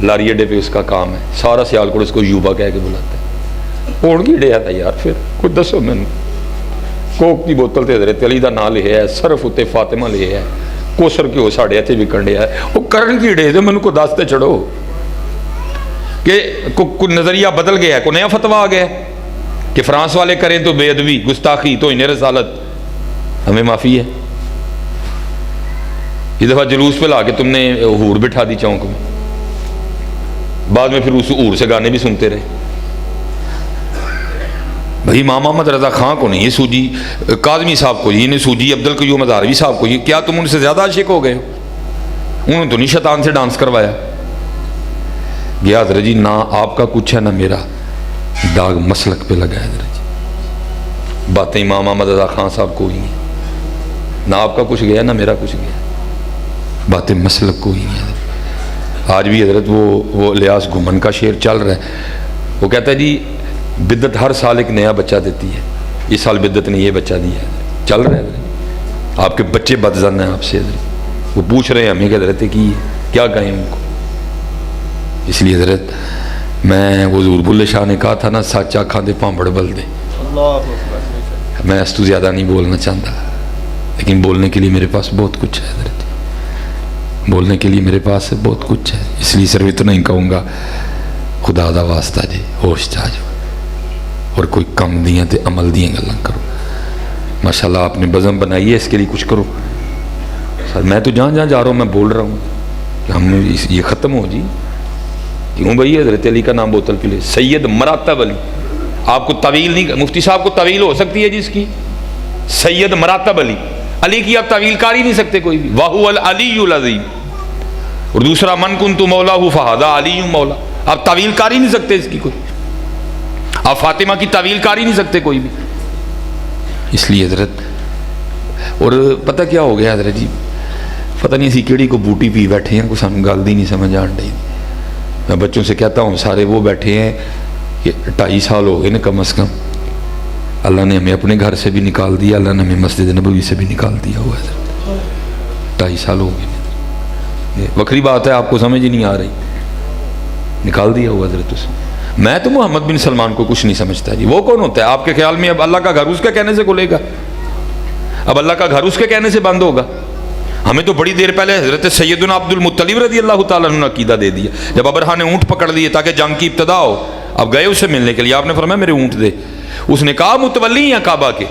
لاری اڈے پہ اس کا کام ہے. سارا سیالکوٹ اس کو یوبا کہہ کے بلاتا ہے. ہون کی ڈیا تھا یار؟ پھر کچھ دسو میں. کوک کی بوتل تے حضرت علی دا نام لکھیا ہے، صرف اتنے فاطمہ لکھیا ہے. کوثر کیوں ساڑے اتنے وکن ڈیا ہے؟ وہ کرن کی ڈے مینوں کو دس تے چڑھو کہ کوئی نظریہ بدل گیا ہے، کوئی نیا فتویٰ آ گیا ہے کہ فرانس والے کریں تو بے ادبی گستاخی تو انہیں رسالت، ہمیں معافی ہے. یہ دفعہ جلوس پہ لا کے تم نے حور بٹھا دی چونک میں، بعد میں پھر اس حور سے گانے بھی سنتے رہے. بھائی امام محمد رضا خان کو نہیں، یہ سوجی کاظمی صاحب کو، یہ سوجی عبدالقیوم ہزاروی صاحب کو، یہ کیا تم ان سے زیادہ عاشق ہو گئے ہو؟ انہوں نے تو نہیں شیطان سے ڈانس کروایا. گیا حضرت جی نہ آپ کا کچھ ہے نہ میرا، داغ مسلک پہ لگا ہے حضرت جی. باتیں امام محمد رضا خان صاحب کو ہی ہیں، نہ آپ کا کچھ گیا نہ میرا کچھ گیا، باتیں مسلک کو ہی ہیں. آج بھی حضرت وہ الیاس گھمن کا شعر چل رہا ہے. وہ کہتا ہے جی بدت ہر سال ایک نیا بچہ دیتی ہے، اس سال بدت نے یہ بچہ دیا ہے. چل رہا ہے حضرت. آپ کے بچے بدزن ہیں آپ سے حضرت، وہ پوچھ رہے ہیں ہمیں کہ حضرت کی کیا کہیں ان کو. اس لیے حضرت میں وہ حضور بلے شاہ نے کہا تھا نا، سچ آکھاں دے پانبڑ بل دے. میں اس تو زیادہ نہیں بولنا چاہتا، لیکن بولنے کے لیے میرے پاس بہت کچھ ہے حضرت، بولنے کے لیے میرے پاس بہت کچھ ہے. اس لیے صرف اتنا ہی کہوں گا، خدا دا واسطہ جی ہوش چاہ جاؤ اور کوئی کم دیاں تے عمل دیاں گلاں کرو. ماشاءاللہ آپ نے بزم بنائی ہے، اس کے لیے کچھ کرو. سر میں تو جہاں جہاں جا رہا ہوں میں بول رہا ہوں کہ ہم یہ ختم ہو جی. کیوں بھائی حضرت علی کا نام بوتل پہ لے، سید مراتب علی. آپ کو طویل نہیں، مفتی صاحب کو طویل ہو سکتی ہے جی اس کی، سید مراتب علی. علی کی آپ طویل کر ہی نہیں سکتے کوئی بھی. واہو العلی العظیم. اور دوسرا من کنت مولا فہذا علی مولا. آپ طویل کر ہی نہیں سکتے اس کی کوئی. آپ فاطمہ کی طویل کر ہی نہیں سکتے کوئی بھی. اس لیے حضرت، اور پتہ کیا ہو گیا حضرت جی، پتہ نہیں اسی کیڑی کو بوٹی پی بیٹھے ہیں، کوئی سانو گل دی نہیں سمجھ آن ڈی. میں بچوں سے کہتا ہوں سارے وہ بیٹھے ہیں کہ 2.5 سال ہو گئے نا کم از کم، اللہ نے ہمیں اپنے گھر سے بھی نکال دیا، اللہ نے ہمیں مسجد نبوی سے بھی نکال دیا ہوا ہے. 2.5 سال ہو گئے. وکری بات ہے، آپ کو سمجھ ہی نہیں آ رہی. نکال دیا ہوا حضرت اس. میں تو محمد بن سلمان کو کچھ نہیں سمجھتا جی. وہ کون ہوتا ہے آپ کے خیال میں؟ اب اللہ کا گھر اس کے کہنے سے کھلے گا؟ اب اللہ کا گھر اس کے کہنے سے بند ہوگا؟ ہمیں تو بڑی دیر پہلے حضرت سیدنا عبد المطلب رضی اللہ تعالیٰ عنہ نے عقیدہ دے دیا. جب ابرہا نے اونٹ پکڑ لیے تاکہ جنگ کی ابتدا ہو, اب گئے اسے ملنے کے لیے, آپ نے فرمایا میرے اونٹ دے. اس نے کہا متولی ہیں کعبہ کے,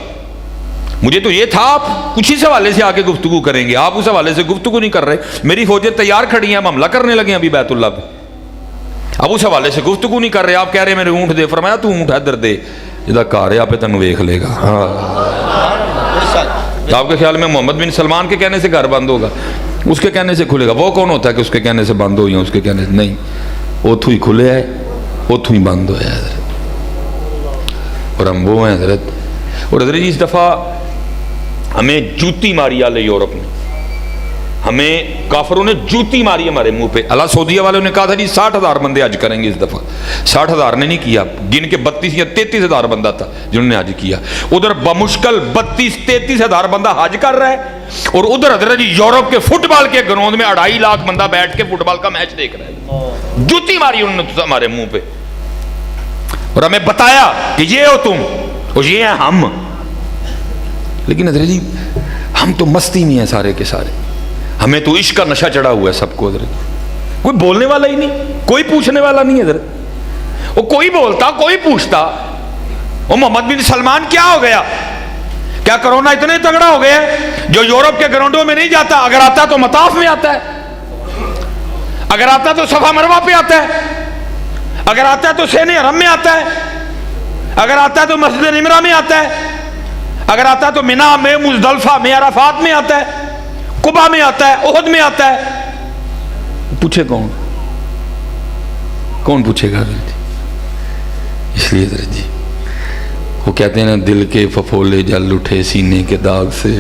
مجھے تو یہ تھا آپ کچھ ہی حوالے سے آگے گفتگو کریں گے, آپ اس حوالے سے گفتگو نہیں کر رہے. میری فوجیں تیار کھڑی ہیں, ہم حملہ کرنے لگے ہیں ابھی بیت اللہ پہ, اب اس حوالے سے گفتگو نہیں کر رہے, آپ کہہ رہے میرے اونٹ دے. فرمایا تو اونٹ ادھر دے, جدا کار ہے آپ تینوں ویکھ لے گا. آپ کے خیال میں محمد بن سلمان کے کہنے سے گھر بند ہوگا؟ اس کے کہنے سے کھلے گا. وہ کون ہوتا ہے کہ اس کے کہنے سے بند ہو یا اس کے کہنے سے نہیں؟ اتھو ہی کھلے ہے, اتھو ہی بند ہوا ہے حضرت. اور ہم وہ ہیں حضرت. اور حضرت جی اس دفعہ ہمیں جوتی ماری آلے یورپ نے, ہمیں کافروں نے جوتی ماری ہمارے منہ پہ. اللہ سعودیہ والوں نے کہا تھا جی 60,000 بندے حج کریں گے اس دفعہ. 60,000 نے نہیں کیا, گن کے 32 یا 33,000 بندہ تھا جنہوں نے حج کیا. ادھر بمشکل 32-33,000 بندہ حج کر رہا ہے, اور ادھر حضرت جی یورپ کے فٹ بال کے گراؤنڈ میں 2.5 لاکھ بندہ بیٹھ کے فٹ بال کا میچ دیکھ رہا ہے. جوتی ماری انہوں نے ہمارے منہ پہ, اور ہمیں بتایا کہ یہ ہو تم اور یہ ہیں ہم. لیکن حضرت جی ہم تو مستی میں ہیں سارے کے سارے, ہمیں تو عشق کا نشہ چڑھا ہوا ہے سب کو حضرت. کوئی بولنے والا ہی نہیں, کوئی پوچھنے والا نہیں حضرت. وہ کوئی بولتا کوئی پوچھتا, وہ محمد بن سلمان کیا ہو گیا؟ کیا کرونا اتنے تگڑا ہو گیا ہے جو یورپ کے گراؤنڈوں میں نہیں جاتا؟ اگر آتا تو مطاف میں آتا ہے, اگر آتا تو صفا مروہ پہ آتا ہے, اگر آتا ہے تو سین حرم میں آتا ہے, اگر آتا ہے تو مسجد نمرہ میں آتا ہے, اگر آتا ہے تو منا میں, مزدلفہ میں, عرفات میں آتا ہے, قبا میں آتا ہے, احد میں آتا ہے. پوچھے کون؟ کون پوچھے گا حضرت جی؟ اس لیے حضرت جی وہ کہتے ہیں نا, دل کے ففولے جل اٹھے سینے کے داغ سے,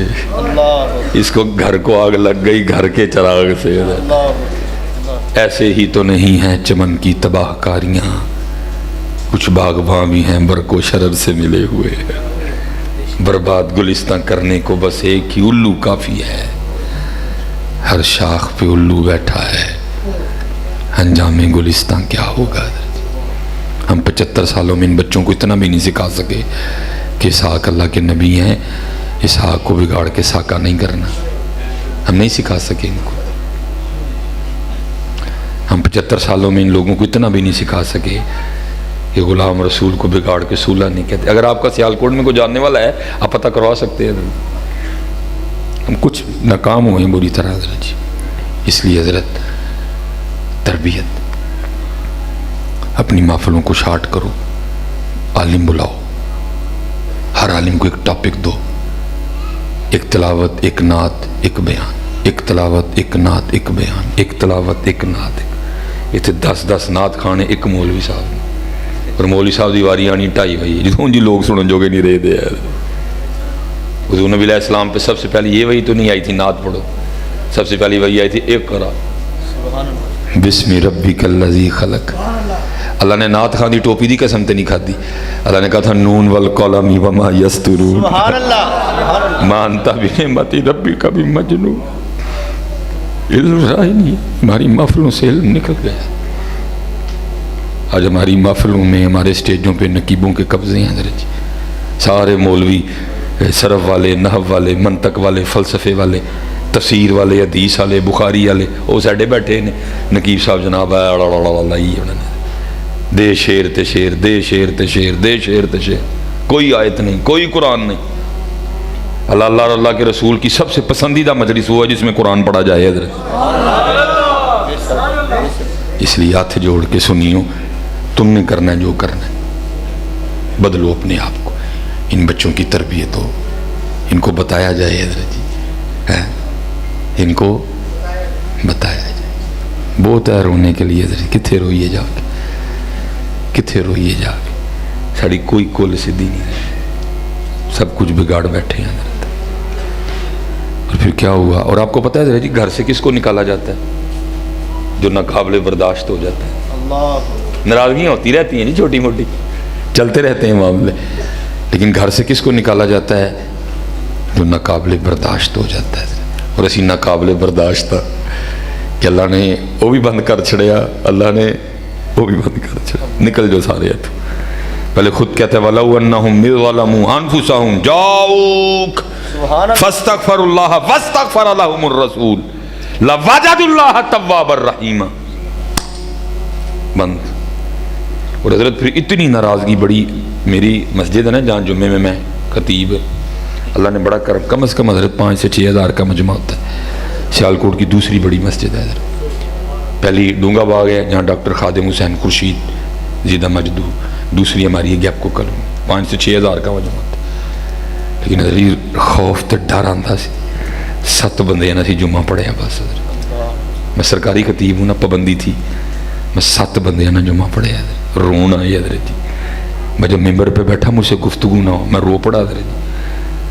اس کو گھر کو آگ لگ گئی گھر کے چراغ سے. ایسے ہی تو نہیں ہیں چمن کی تباہ کاریاں, کچھ باغباں بھی ہیں برق و شرر سے ملے ہوئے. برباد گلستان کرنے کو بس ایک ہی الو کافی ہے, ہر شاخ پہ الو بیٹھا ہے, انجام گلستان کیا ہوگا. ہم 75 سالوں میں ان بچوں کو اتنا بھی نہیں سکھا سکے کہ اسحاق اللہ کے نبی ہیں, اسحاق کو بگاڑ کے ساکا نہیں کرنا. ہم نہیں سکھا سکے ان کو. ہم 75 سالوں میں ان لوگوں کو اتنا بھی نہیں سکھا سکے کہ غلام رسول کو بگاڑ کے سولہ نہیں کہتے. اگر آپ کا سیالکوٹ میں کوئی جاننے والا ہے آپ پتہ کروا سکتے ہیں. ہم کچھ ناکام ہوئے ہیں بری طرح حضرت جی. اس لیے حضرت تربیت, اپنی محفلوں کو شارٹ کرو, عالم بلاؤ, ہر عالم کو ایک ٹاپک دو, ایک تلاوت, ایک نعت, ایک بیان, ایک تلاوت, ایک نعت, ایک بیان, ایک تلاوت, ایک نعت. اتنے 10 نعت کھانے ایک مولوی صاحب نے, اور مولوی صاحب دی واری آنی 2.5 بجے جدوں جی لوگ سنن جوگے نہیں رہے دے. حضور نبی علیہ السلام پہ سب سے پہلی یہ وحی تو نہیں آئی تھی نعت پڑھو, سب سے پہلی وحی آئی تھی اقرا بسم ربک الذی خلق. اللہ نے نعت خان دی ٹوپی دی قسم تے نہیں کھادی. اللہ نے کہا تھا نون والقلم وما یسطرون, سبحان اللہ, ما انت بنعمت ربک بمجنون. علم رہا ہی نہیں, ہماری محفلوں سے علم نکل گیا. آج ہماری محفلوں میں, ہمارے اسٹیجوں پہ نقیبوں کے قبضے ہیں حضرت جی. سارے مولوی صرف والے, نحو والے, منطق والے, فلسفے والے, تفسیر والے, حدیث والے, بخاری والے, وہ ساڈے بیٹھے نے. نقیب صاحب جناب دے شیر تے شیر, دے شیر تے شیر, دے شیر تے شیر. کوئی آیت نہیں, کوئی قرآن نہیں. اللہ اللہ اور اللہ کے رسول کی سب سے پسندیدہ مجلس ہوا جس میں قرآن پڑھا جائے حضرت. اس لیے ہاتھ جوڑ کے سنیو, تم نے کرنا ہے جو کرنا ہے, بدلو اپنے آپ کو. ان بچوں کی تربیت ہو, ان کو بتایا جائے حضرت جی, ان کو بتایا جائے. بہت ہے رونے کے لیے حضرت, کتھے روئیے جا کے, کتھے روئیے جا کے. ساڑی کوئی کول سیدھی نہیں ہے, سب کچھ بگاڑ بیٹھے ہیں حضرت. اور پھر کیا ہوا؟ اور آپ کو پتہ ہے حضرت جی گھر سے کس کو نکالا جاتا ہے؟ جو ناقابل برداشت ہو جاتا ہے. ناراضگیاں ہوتی رہتی ہیں جی چھوٹی موٹی, چلتے رہتے ہیں معاملے, لیکن گھر سے کس کو نکالا جاتا ہے؟ جو ناقابل برداشت ہو جاتا ہے. اور اسی ناقابل برداشت تھا کہ اللہ نے وہ بھی بند کر چھڑیا. اللہ نے وہ بھی بند کر چلا، نکل جو سارے تو پہلے خود کہتے ہیں وَلَوْ أَنَّهُمْ إِذْ ظَلَمُوا أَنفُسَهُمْ جَاءُوكَ فَاسْتَغْفَرُوا اللَّهَ وَاسْتَغْفَرَ لَهُمُ الرَّسُولُ لَوَجَدُوا اللَّهَ تَوَّابًا رَحِيمًا۔ بند۔ اور حضرت پھر اتنی ناراضگی بڑی، میری مسجد ہے نا جہاں جمعے میں خطیب، اللہ نے بڑا کرم، کم از کم حضرت 5 سے 6 ہزار کا مجمع ہوتا ہے، سیالکوٹ کی دوسری بڑی مسجد ہے حضرت، پہلی ڈونگا باغ ہے جہاں ڈاکٹر خادم حسین خورشید زیدہ مجدو، دوسری ہماری ہے گیپ کو کلم، 5 سے 6 ہزار کا مجمع ہوتا ہے، لیکن حضرت خوف تو ڈر آتا سی، 7 بندے نا سی جمعہ پڑھے ہیں بس حضرت، میں سرکاری خطیب ہوں نا، پابندی تھی، میں 7 بندے نا جمعہ پڑھے ہیں حضرت، رون آئی حضرت جی، میں جب ممبر پہ بیٹھا مجھ سے گفتگو نہ ہو میں رو پڑا حضرت جی،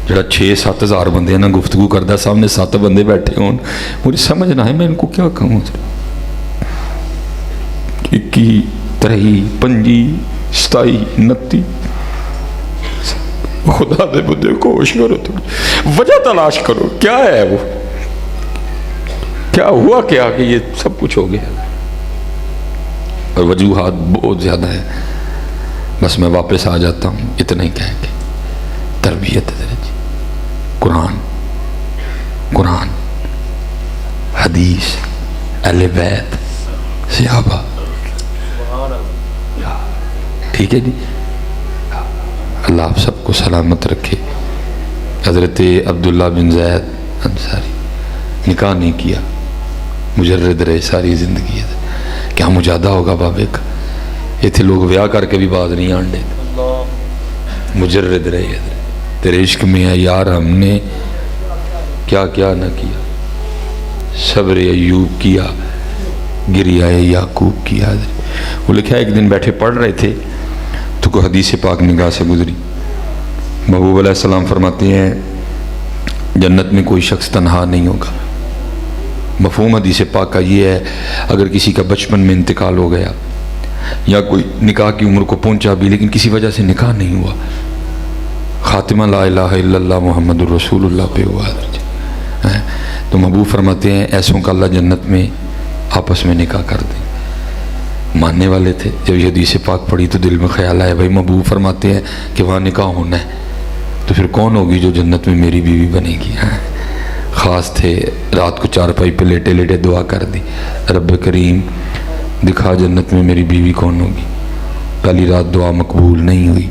جڑا 6-7 ہزار بندے نا گفتگو کردہ سامنے 7 بندے بیٹھے ہوں، مجھے سمجھ نہ ہے میں ان کو کیا کہوں حضرت، 21 23 25 27 29 خدا دے بدے کوش کرو، تھوڑی وجہ تلاش کرو، کیا ہے وہ، کیا ہوا کیا کہ یہ سب کچھ ہو گیا، اور وجوہات بہت زیادہ ہیں، بس میں واپس آ جاتا ہوں اتنا ہی کہہ کے، تربیت ہے جی، قرآن قرآن حدیث اہل بیت صحابہ، ٹھیک ہے جی، اللہ آپ سب کو سلامت رکھے۔ حضرت عبداللہ بن زید انصاری نکاح نہیں کیا، مجرد رہے ساری زندگی، کیا مجادہ ہوگا بابے کا، یہ تھے لوگ بیاہ کر کے بھی باز نہیں آنڈے، مجرد رہے حضرت، تیرے عشق میں ہے یار ہم نے کیا کیا نہ کیا، صبر ایوب کیا، گریہ یعقوب کیا حضرت۔ وہ لکھا ایک دن بیٹھے پڑھ رہے تھے تو کوئی حدیث پاک نگاہ سے گزری، محبوب علیہ السلام فرماتے ہیں جنت میں کوئی شخص تنہا نہیں ہوگا۔ مفہوم حدیث پاک کا یہ ہے اگر کسی کا بچپن میں انتقال ہو گیا یا کوئی نکاح کی عمر کو پہنچا بھی لیکن کسی وجہ سے نکاح نہیں ہوا، خاتمہ لا الہ الا اللہ محمد الرسول اللہ پہ ہوا تو محبوب فرماتے ہیں ایسوں کا اللہ جنت میں آپس میں نکاح کر دیں۔ ماننے والے تھے، جب یہ حدیث پاک پڑھی تو دل میں خیال آیا بھائی محبوب فرماتے ہیں کہ وہاں نکاح ہونا ہے تو پھر کون ہوگی جو جنت میں میری بیوی بنے گی۔ خاص تھے، رات کو چارپائی پہ لیٹے لیٹے دعا کر دی، رب کریم دکھا جنت میں میری بیوی کون ہوگی۔ پہلی رات دعا مقبول نہیں ہوئی،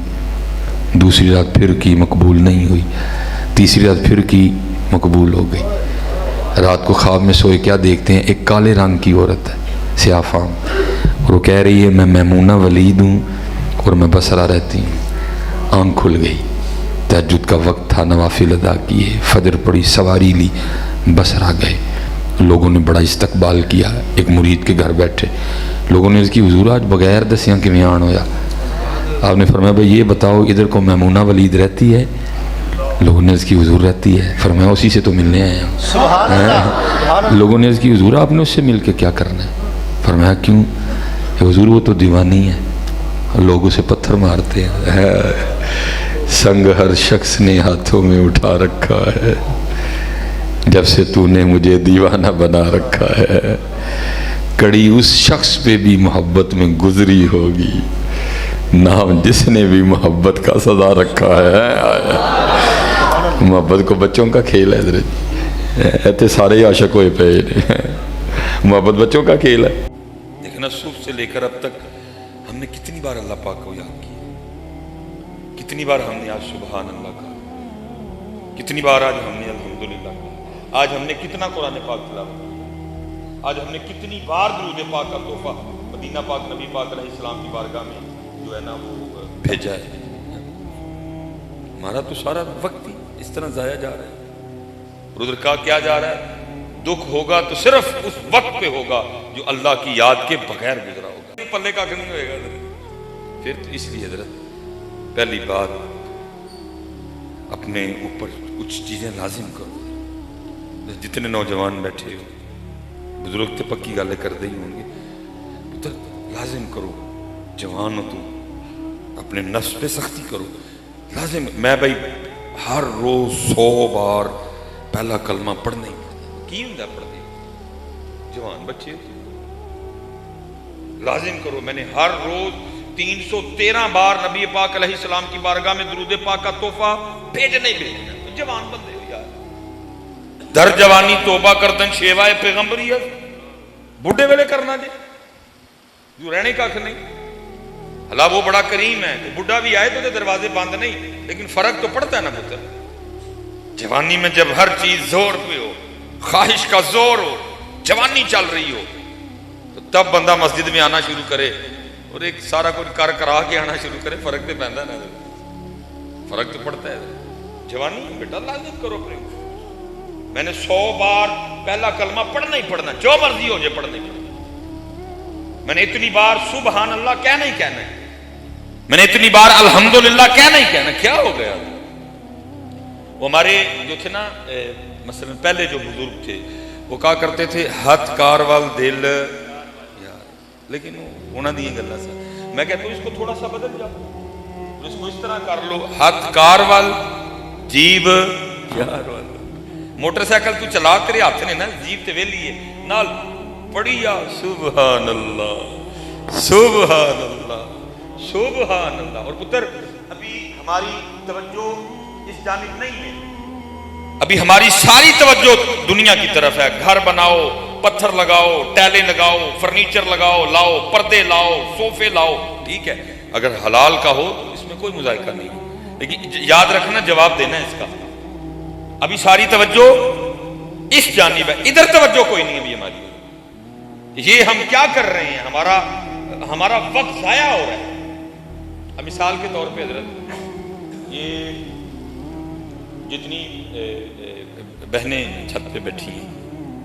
دوسری رات پھر کی مقبول نہیں ہوئی، تیسری رات پھر کی مقبول ہو گئی۔ رات کو خواب میں سوئے کیا دیکھتے ہیں، ایک کالے رنگ کی عورت ہے سیاہ فام، اور وہ کہہ رہی ہے میں میمونہ ولید ہوں اور میں بصرہ رہتی ہوں۔ آنکھ کھل گئی، تہجد کا وقت تھا، نوافل ادا کیے، فجر پڑی، سواری لی، بصرہ گئے۔ لوگوں نے بڑا استقبال کیا، ایک مرید کے گھر بیٹھے، لوگوں نے اس کی حضور آج بغیر دسیاں کی میان ہویا۔ آپ نے فرمایا بھائی یہ بتاؤ ادھر کو میمونہ ولید رہتی ہے؟ لوگوں نے اس کی حضور رہتی ہے۔ فرمایا اسی سے تو ملنے آئے ہیں۔ لوگوں نے اس کی حضور آپ نے اس سے مل کے کیا کرنا ہے؟ فرمایا کیوں؟ حضور وہ تو دیوانی ہے، لوگ اسے پتھر مارتے ہیں، سنگ ہر شخص نے ہاتھوں میں اٹھا رکھا ہے، جب سے تو نے مجھے دیوانہ بنا رکھا ہے، کڑی اس شخص پہ بھی محبت میں گزری ہوگی، نام جس نے بھی محبت کا سزا رکھا ہے۔ محبت کو بچوں کا کھیل ہے حضرت، ایتے سارے عاشق ہوئے پہ، محبت بچوں کا کھیل ہے۔ دیکھنا صبح سے لے کر اب تک ہم نے کتنی بار اللہ پاک کو یاد کیا، کتنی بار ہم نے آج سبحان اللہ کہا، کتنی بار آج ہم نے الحمدللہ کہا، آج ہم نے کتنا قرآن پاک تلاوت کیا، آج ہم نے کتنی بار درود پاک کا تحفہ مدینہ پاک نبی پاک علیہ السلام کی بارگاہ میں جو ہے نا وہ بھیجا ہے۔ ہمارا تو سارا وقت ہی اس طرح ضائع جا رہا ہے، اور ادھر کہا کیا جا رہا ہے، دکھ ہوگا تو صرف اس وقت پہ ہوگا جو اللہ کی یاد کے بغیر گزرا ہوگا، پلے کا نہیں ہوئے گا حضرت۔ پھر تو اس لیے حضرت پہلی بات اپنے اوپر کچھ چیزیں لازم کرو، جتنے نوجوان بیٹھے ہو، بزرگ تو پکی گالیں کردے ہی ہوں گے، پتر لازم کرو، جوان ہو تو اپنے نفس پہ سختی کرو، لازم۔ میں بھائی ہر روز 100 بار پہلا کلمہ پڑھنا ہی پڑھنا، کی ہوں پڑھتے جوان بچے لازم کرو. میں نے ہر روز 313 بار نبی پاک علیہ السلام کی بارگاہ میں درود پاک کا تحفہ بھیجنا ہی بھیجنا. تو جوان بندے ہو یار, در جوانی توبہ کردن شیوائے پیغمبریت, بڈھے ویلے کرنا جی جو رہنے کا نہیں. اللہ وہ بڑا کریم ہے, بڈھا بھی آئے تو دروازے بند نہیں, لیکن فرق تو پڑتا ہے نا پتر. جوانی میں جب ہر چیز زور پہ ہو, خواہش کا زور ہو, جوانی چل رہی ہو, تو تب بندہ مسجد میں آنا شروع کرے اور ایک سارا کچھ کر کرا کے آنا شروع کرے. فرق تو پہنتا ہے نا, فرق تو پڑتا ہے. جوانی بیٹا لازم کرو اپنے. میں نے 100 بار پہلا کلمہ پڑھنا ہی پڑھنا, جو مرضی ہو جائے پڑھنا ہی پڑھنا. میں نے اتنی بار سبحان اللہ کہنا ہی کہنا ہے. میں نے اتنی بار الحمدللہ کہنا ہی کہنا. کیا ہو گیا؟ وہ ہمارے جو تھے نا مثلا پہلے جو بزرگ تھے وہ کہا کرتے تھے ہاتھ کار وال دل یار, لیکن انہوں نے یہ گلا سا. میں کہتا ہوں اس کو تھوڑا سا بدل جاؤ, اس کو اس طرح کر لو, ہاتھ کار وال جیب یار وال. موٹر سائیکل تو چلا تیرے ہاتھ نے نا, جیب تے ویلی ہے نال پڑھیا سبحان اللہ سبحان اللہ سبحان اللہ. اور پتر ابھی ہماری توجہ اس جانب نہیں ہے, ابھی ہماری ساری توجہ دنیا کی طرف ہے. گھر بناؤ, پتھر لگاؤ, ٹیلیں لگاؤ, فرنیچر لگاؤ, لاؤ, پردے لاؤ, صوفے لاؤ, ٹھیک ہے اگر حلال کا ہو تو اس میں کوئی مذائقہ نہیں, لیکن یاد رکھنا جواب دینا ہے اس کا. ابھی ساری توجہ اس جانب ہے, ادھر توجہ کوئی نہیں ابھی ہماری. یہ ہم کیا کر رہے ہیں, ہمارا وقت ضائع ہو رہا ہے. اب مثال کے طور پہ حضرت یہ جتنی بہنیں چھت پہ بیٹھی ہیں,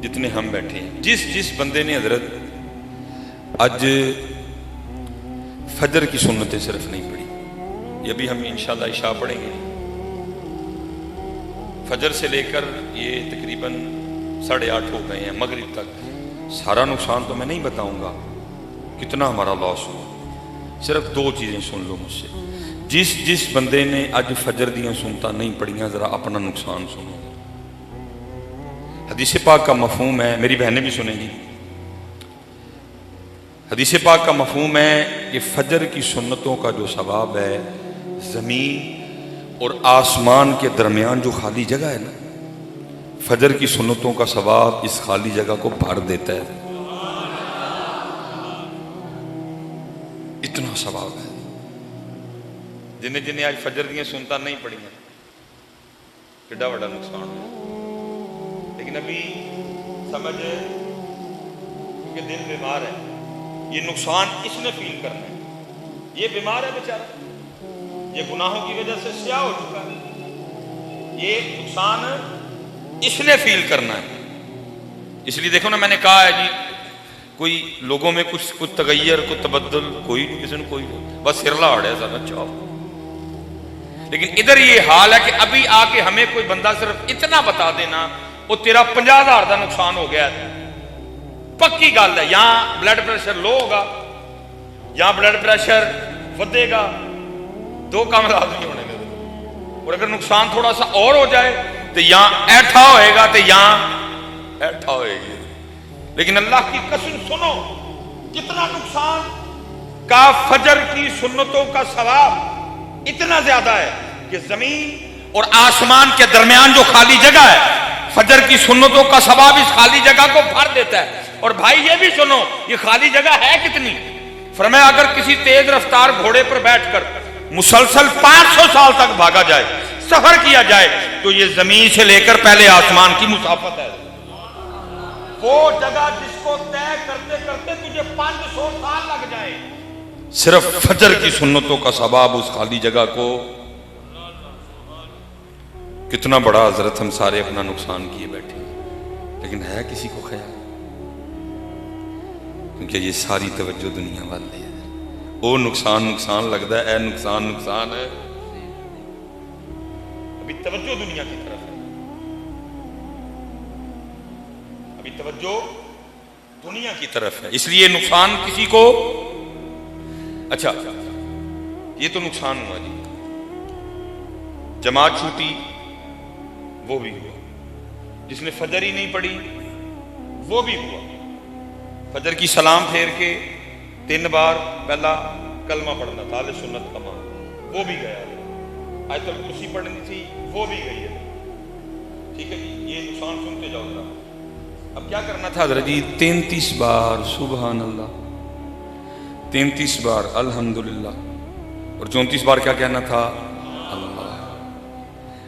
جتنے ہم بیٹھے ہیں, جس بندے نے حضرت آج فجر کی سنتیں صرف نہیں پڑھی, یہ بھی ہم انشاءاللہ عشاء پڑھیں گے. فجر سے لے کر یہ تقریباً 8:30 ہو گئے ہیں مغرب تک. سارا نقصان تو میں نہیں بتاؤں گا کتنا ہمارا لاس ہوا, صرف 2 چیزیں سن لو مجھ سے. جس بندے نے اج فجر دیاں سنتا نہیں پڑھیاں ذرا اپنا نقصان سنو. حدیث پاک کا مفہوم ہے, میری بہنیں بھی سنیں گی, حدیث پاک کا مفہوم ہے کہ فجر کی سنتوں کا جو ثواب ہے زمین اور آسمان کے درمیان جو خالی جگہ ہے نا, فجر کی سنتوں کا ثواب اس خالی جگہ کو بھر دیتا ہے. اتنا ثواب ہے. جنہیں آج فجر دیاں سنتا نہیں پڑی ہیں کڈا بڑا نقصان ہوا. لیکن ابھی سمجھ کہ دل بیمار ہے, یہ نقصان اس نے فیل کرنا ہے. یہ بیمار ہے بیچارہ, یہ گناہوں کی وجہ سے سیاہ ہو چکا ہے, یہ نقصان اس نے فیل کرنا ہے. اس لیے دیکھو نا, میں نے کہا ہے جی کوئی لوگوں میں کچھ تغیر, کچھ تبدل, کوئی نہیں, کسی نے کوئی بس سرلا اڑے زیادہ چاپ. لیکن ادھر یہ حال ہے کہ ابھی آ کے ہمیں کوئی بندہ صرف اتنا بتا دینا وہ تیرا 50,000 کا نقصان ہو گیا ہے, پکی گل ہے. یہاں بلڈ پریشر لو ہوگا, یہاں بلڈ پریشر ودے گا, 2 کام لازمی ہونے گے. اور اگر نقصان تھوڑا سا اور ہو جائے تو یہاں ایٹھا ہوئے گا تو یہاں ایٹھا ہوئے گی. لیکن اللہ کی قسم سنو, کتنا نقصان کا فجر کی سنتوں کا ثواب اتنا زیادہ ہے کہ زمین اور آسمان کے درمیان جو خالی جگہ ہے, فجر کی سنتوں کا ثواب اس خالی جگہ کو بھر دیتا ہے. اور بھائی یہ بھی سنو, یہ خالی جگہ ہے کتنی. فرمایا اگر کسی تیز رفتار گھوڑے پر بیٹھ کر مسلسل 500 سال تک بھاگا جائے, سفر کیا جائے, تو یہ زمین سے لے کر پہلے آسمان کی مسافت ہے. وہ جگہ جس کو طے کرتے کرتے تجھے 500 سال لگ جائے, صرف فجر کی سنتوں کا ثواب اس خالی جگہ کو. کتنا بڑا حضرت ہم سارے اپنا نقصان کیے بیٹھے, لیکن ہے کسی کو خیال, کیونکہ یہ ساری توجہ دنیا والے ہے. وہ نقصان لگتا ہے, اے نقصان ہے. ابھی توجہ دنیا کی طرف ہے, ابھی توجہ دنیا کی طرف ہے. اس لیے نقصان کسی کو, اچھا یہ تو نقصان ہوا جی. جماعت چھوٹی وہ بھی ہوا, جس نے فجر ہی نہیں پڑھی وہ بھی ہوا, فجر کی سلام پھیر کے 3 بار پہلا کلمہ پڑھنا تھا اہل سنت کا مان، وہ بھی گیا، آیت الکرسی پڑھنی تھی وہ بھی گئی ہے، ٹھیک ہے جی، یہ نقصان سنتے جاؤ ذرا۔ اب کیا کرنا تھا حضرت جی؟ 33 بار سبحان اللہ، 33 بار الحمدللہ، اور 34 بار کیا کہنا تھا؟ اللہ۔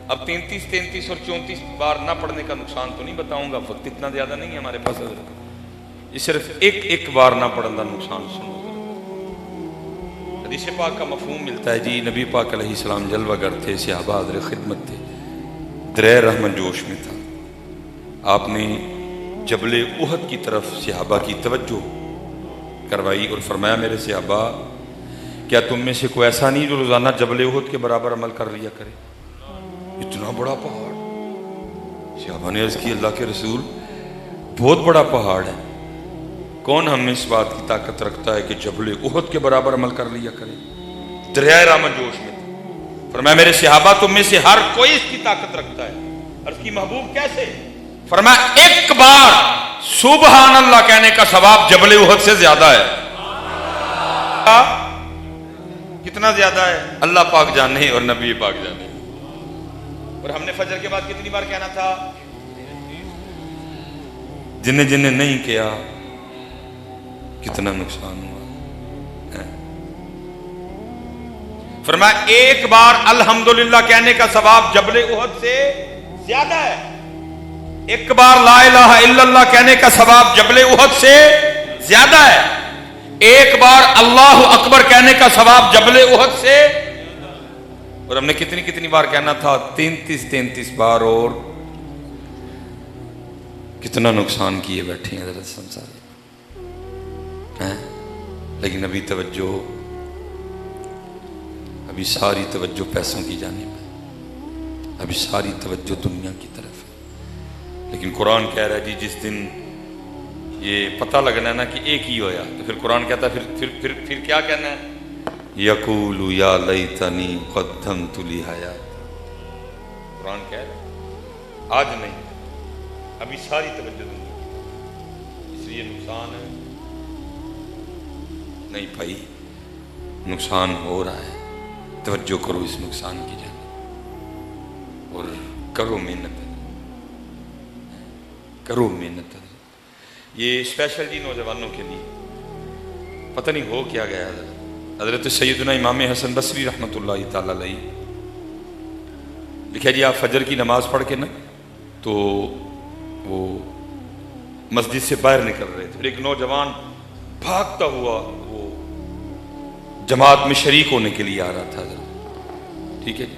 اب 33 اور 34 بار نہ پڑھنے کا نقصان تو نہیں بتاؤں گا، وقت اتنا زیادہ نہیں ہے ہمارے پاس حضرت، یہ صرف ایک بار نہ پڑھنا نقصان سنو۔ حدیث پاک کا مفہوم ملتا ہے جی، نبی پاک علیہ السلام جلوہ گر تھے، صحابہ حاضر خدمت تھے، درہ رحمت جوش میں تھا، آپ نے جبل احد کی طرف صحابہ کی توجہ کروائی اور فرمایا میرے صحابہ کیا تم میں سے کوئی ایسا نہیں جو روزانہ جبل احد کے برابر عمل کر لیا کرے؟ اتنا بڑا پہاڑ، صحابہ نے عرض کی اللہ کے رسول بہت بڑا پہاڑ ہے، کون ہم میں اس بات کی طاقت رکھتا ہے کہ جبل احد کے برابر عمل کر لیا کرے؟ دریائے رحمت جوش میں تھا، فرمایا میرے صحابہ تم میں سے ہر کوئی اس کی طاقت رکھتا ہے۔ عرض کی محبوب کیسے؟ فرمایا ایک بار سبحان اللہ کہنے کا ثواب جبل احد سے زیادہ ہے۔ کتنا زیادہ ہے اللہ پاک جانے اور نبی پاک جانے۔ اور ہم نے فجر کے بعد کتنی بار کہنا تھا؟ جن نہیں کیا کتنا نقصان ہوا۔ فرمایا ایک بار الحمدللہ کہنے کا ثواب جبل احد سے زیادہ ہے، ایک بار لا الہ الا اللہ کہنے کا ثواب جبل احد سے زیادہ ہے، ایک بار اللہ اکبر کہنے کا ثواب جبل احد سے۔ اور ہم نے کتنی بار کہنا تھا؟ 33 بار، اور کتنا نقصان کیے بیٹھے ہیں حضرت سمسار، لیکن ابھی توجہ، ابھی ساری توجہ پیسوں کی جانب ہے، ابھی ساری توجہ دنیا کی طرف ہے۔ لیکن قرآن کہہ رہا ہے جی جس دن یہ پتہ لگنا ہے نا کہ ایک ہی ہویا، تو پھر قرآن کہتا ہے پھر کیا کہنا ہے؟ یقول یا لیتنی قدمت لحیاتی، قرآن کہہ رہا ہے آج نہیں، ابھی ساری توجہ دنیا کی، اس لیے نقصان ہے نہیں بھائی، نقصان ہو رہا ہے، توجہ کرو اس نقصان کی جانب اور کرو محنت، کرو محنت۔ یہ اسپیشل جی نوجوانوں کے لیے، پتہ نہیں ہو کیا گیا حضرت سیدنا امام حسن بصری رحمۃ اللہ تعالی علیہ لکھا جی آپ فجر کی نماز پڑھ کے نا تو وہ مسجد سے باہر نکل رہے تھے، ایک نوجوان بھاگتا ہوا وہ جماعت میں شریک ہونے کے لیے آ رہا تھا حضرت، ٹھیک ہے جی۔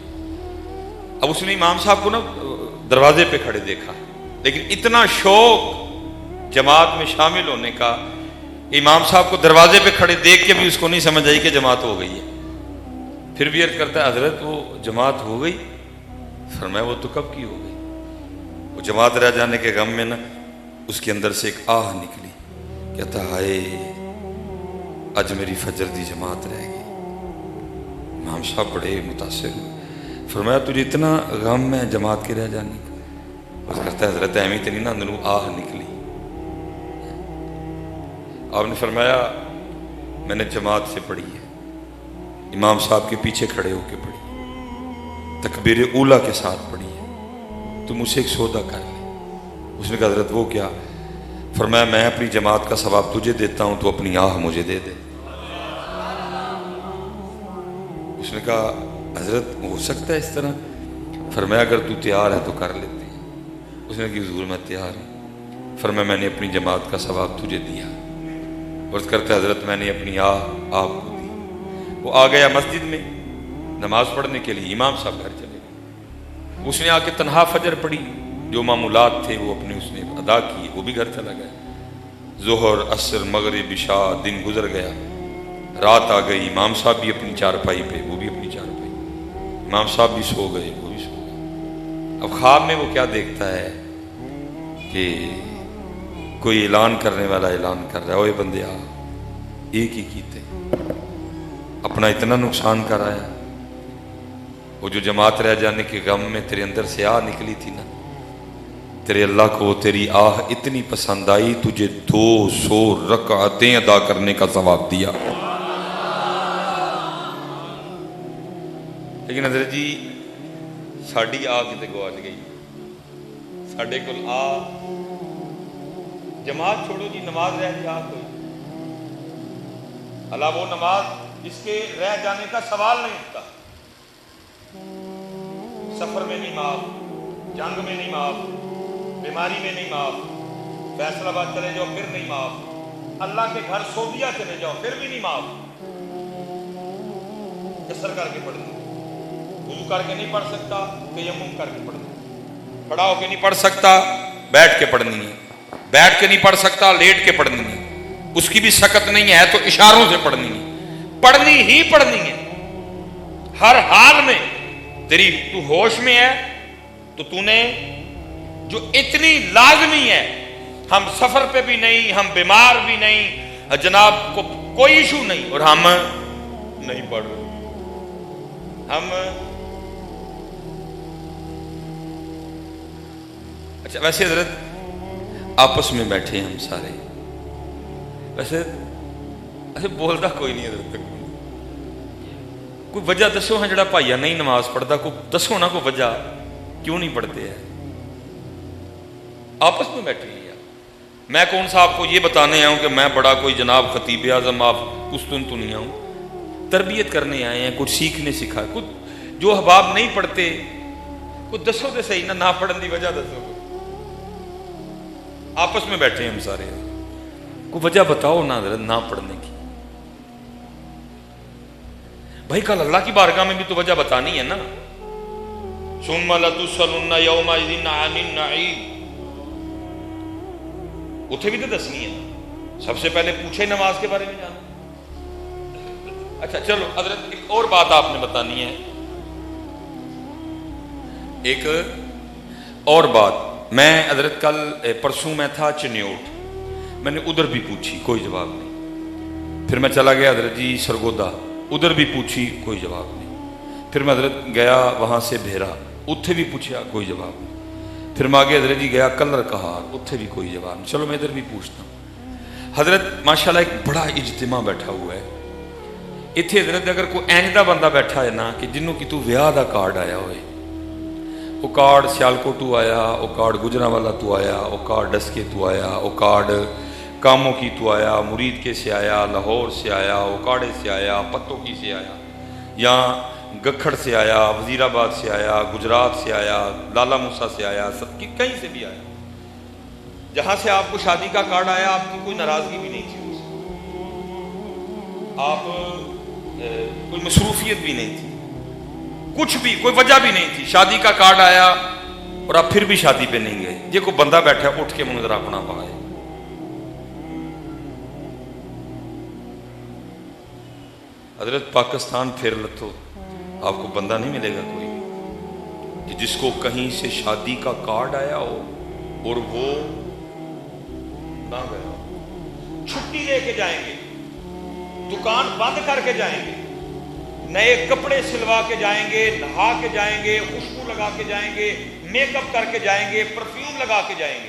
اب اس نے امام صاحب کو نا دروازے پہ کھڑے دیکھا، لیکن اتنا شوق جماعت میں شامل ہونے کا، امام صاحب کو دروازے پہ کھڑے دیکھ کے بھی اس کو نہیں سمجھ آئی کہ جماعت ہو گئی ہے۔ پھر بھی عرض کرتا ہے حضرت وہ جماعت ہو گئی؟ فرمایا وہ تو کب کی ہو گئی، وہ جماعت رہ جانے کے غم میں نا اس کے اندر سے ایک آہ نکلی، کہتا ہائے آج میری فجر دی جماعت رہ گئی۔ امام صاحب بڑے متاثر ہوئے، فرمایا تجھے اتنا غم ہے جماعت کے رہ جانے کا؟ عرض کرتا ہے حضرت اہمی تنی نا اندروں آہ نکلی۔ آپ نے فرمایا میں نے جماعت سے پڑھی ہے، امام صاحب کے پیچھے کھڑے ہو کے پڑھی، تکبیر اولیٰ کے ساتھ پڑھی ہے، تم اسے ایک سودا کر لے۔ اس نے کہا حضرت وہ کیا؟ فرمایا میں اپنی جماعت کا ثواب تجھے دیتا ہوں، تو اپنی آہ مجھے دے دے۔ اس نے کہا حضرت ہو سکتا ہے اس طرح؟ فرمایا اگر تو تیار ہے تو کر لیتے ہیں۔ اس نے کہا حضور میں تیار ہوں۔ فرمایا میں نے اپنی جماعت کا ثواب تجھے دیا، عرض کرتا ہے حضرت میں نے اپنی آہ آپ کو دی۔ وہ آ گیا مسجد میں نماز پڑھنے کے لیے، امام صاحب گھر چلے گئے، اس نے آ کے تنہا فجر پڑھی، جو معمولات تھے وہ اپنے اس نے ادا کیے، وہ بھی گھر چلا گیا۔ ظہر عصر مغرب عشاء دن گزر گیا، رات آ گئی، امام صاحب بھی اپنی چارپائی پہ، وہ بھی اپنی چارپائی، امام صاحب بھی سو گئے، وہ بھی سو گئے۔ اب خواب میں وہ کیا دیکھتا ہے کہ کوئی اعلان کرنے والا اعلان کر رہا ہے، اوے بندے آ، ایک ہی کیتے اپنا اتنا نقصان کرایا، وہ جو جماعت رہ جانے کے غم میں تیرے اندر سے آ نکلی تھی نا، تیرے اللہ کو تیری آہ اتنی پسند آئی، تجھے 200 رکعتیں ادا کرنے کا ثواب دیا۔ لیکن حضرت جی ساڑی آہ کتے گواچ گئی، ساڑے کل آہ جماعت چھوڑو جی، نماز رہ گئی، آہ کوئی اللہ وہ نماز جس کے رہ جانے کا سوال نہیں اٹھتا، سفر میں نہیں معاف، جنگ میں نہیں معاف، بیماری میں نہیں معاف، فیصل آباد چلے جاؤ پھر نہیں معاف، اللہ کے گھر سعودیہ چلے جاؤ پھر بھی نہیں معاف، کسر کر کے پڑھنی، وضو کر کے نہیں پڑھ سکتا، تیمم کر کے پڑھنی، کھڑا ہو کے نہیں پڑھ سکتا، بیٹھ کے پڑھنی ہے، بیٹھ کے نہیں پڑھ سکتا، لیٹ کے پڑھنی ہے، اس کی بھی سکت نہیں ہے تو اشاروں سے پڑھنی ہے، پڑھنی ہی پڑھنی ہے ہر حال میں۔ تیری تو ہوش میں ہے تو تو نے جو اتنی لازمی ہے، ہم سفر پہ بھی نہیں، ہم بیمار بھی نہیں، جناب کو کوئی ایشو نہیں، اور ہم نہیں پڑھ رہے، ہم اچھا ویسے حضرت آپس میں بیٹھے ہیں ہم سارے، ویسے بولتا کوئی نہیں حضرت تک، کوئی وجہ دسو ہاں جڑا بھائیا نہیں نماز پڑھتا، کوئی دسو نا کوئی وجہ کیوں نہیں پڑھتے ہیں؟ آپس میں بیٹھے ہیں یار، میں کون سا آپ کو یہ بتانے آیا ہوں کہ میں بڑا کوئی جناب خطیب اعظم آپ کستن تو نہیں آؤں، تربیت کرنے آئے ہیں، کچھ سیکھنے سکھا، کچھ جو احباب نہیں پڑھتے کچھ دسو تو صحیح نہ پڑھن دی وجہ دسو، آپس میں بیٹھے ہیں ہم سارے، کوئی وجہ بتاؤ نا حضرت نہ پڑھنے کی، بھائی کل اللہ کی بارگاہ میں بھی تو وجہ بتانی ہے نا، ثم لتسألن یومئذ عن النعیم، اتھے بھی تو دسنی ہے، سب سے پہلے پوچھے نماز کے بارے میں جانا۔ اچھا چلو حضرت ایک اور بات آپ نے بتانی ہے، ایک اور بات، میں حضرت کل پرسوں میں تھا چنیوٹ، میں نے ادھر بھی پوچھی کوئی جواب نہیں، پھر میں چلا گیا حضرت جی سرگودا، ادھر بھی پوچھی کوئی جواب نہیں، پھر میں حضرت گیا وہاں سے بھیرا، اتھے بھی پوچھا کوئی جواب نہیں، پھر میں آگے حضرت جی گیا کلر کہار، اتھے بھی کوئی جواب نہیں، چلو میں ادھر بھی پوچھتا ہوں۔ حضرت ماشاءاللہ ایک بڑا اجتماع بیٹھا ہوا ہے اتھے حضرت، اگر کوئی اینجدہ بندہ بیٹھا ہے نا کہ جنہوں کی تو ویاہ دا کارڈ آیا ہوئے، وہ کارڈ سیالکوٹو آیا، وہ کارڈ گجرانوالا تو آیا، وہ کارڈ ڈسکے تو آیا، وہ کارڈ کاموں کی تو آیا، مرید کے سے آیا، لاہور سے آیا، اوکاڑے سے آیا، پتوں کی سے آیا، یا گکھڑ سے آیا، وزیر آباد سے آیا، گجرات سے آیا، لالا موسیٰ سے آیا، سب کی کہیں سے بھی آیا، جہاں سے آپ کو شادی کا کارڈ آیا آپ کی کوئی ناراضگی بھی نہیں تھی، آپ کوئی مصروفیت بھی نہیں تھی، کچھ بھی کوئی وجہ بھی نہیں تھی، شادی کا کارڈ آیا اور آپ پھر بھی شادی پہ نہیں گئے، یہ کوئی بندہ بیٹھا ہے اٹھ کے منظر اپنا پائے، حضرت پاکستان پھر لتو آپ کو بندہ نہیں ملے گا کوئی کہ جس کو کہیں سے شادی کا کارڈ آیا ہو اور وہ نہ گیا، چھٹی لے کے جائیں گے، دکان بند کر کے جائیں گے، نئے کپڑے سلوا کے جائیں گے، نہا کے جائیں گے، خوشبو لگا کے جائیں گے، میک اپ کر کے جائیں گے، پرفیوم لگا کے جائیں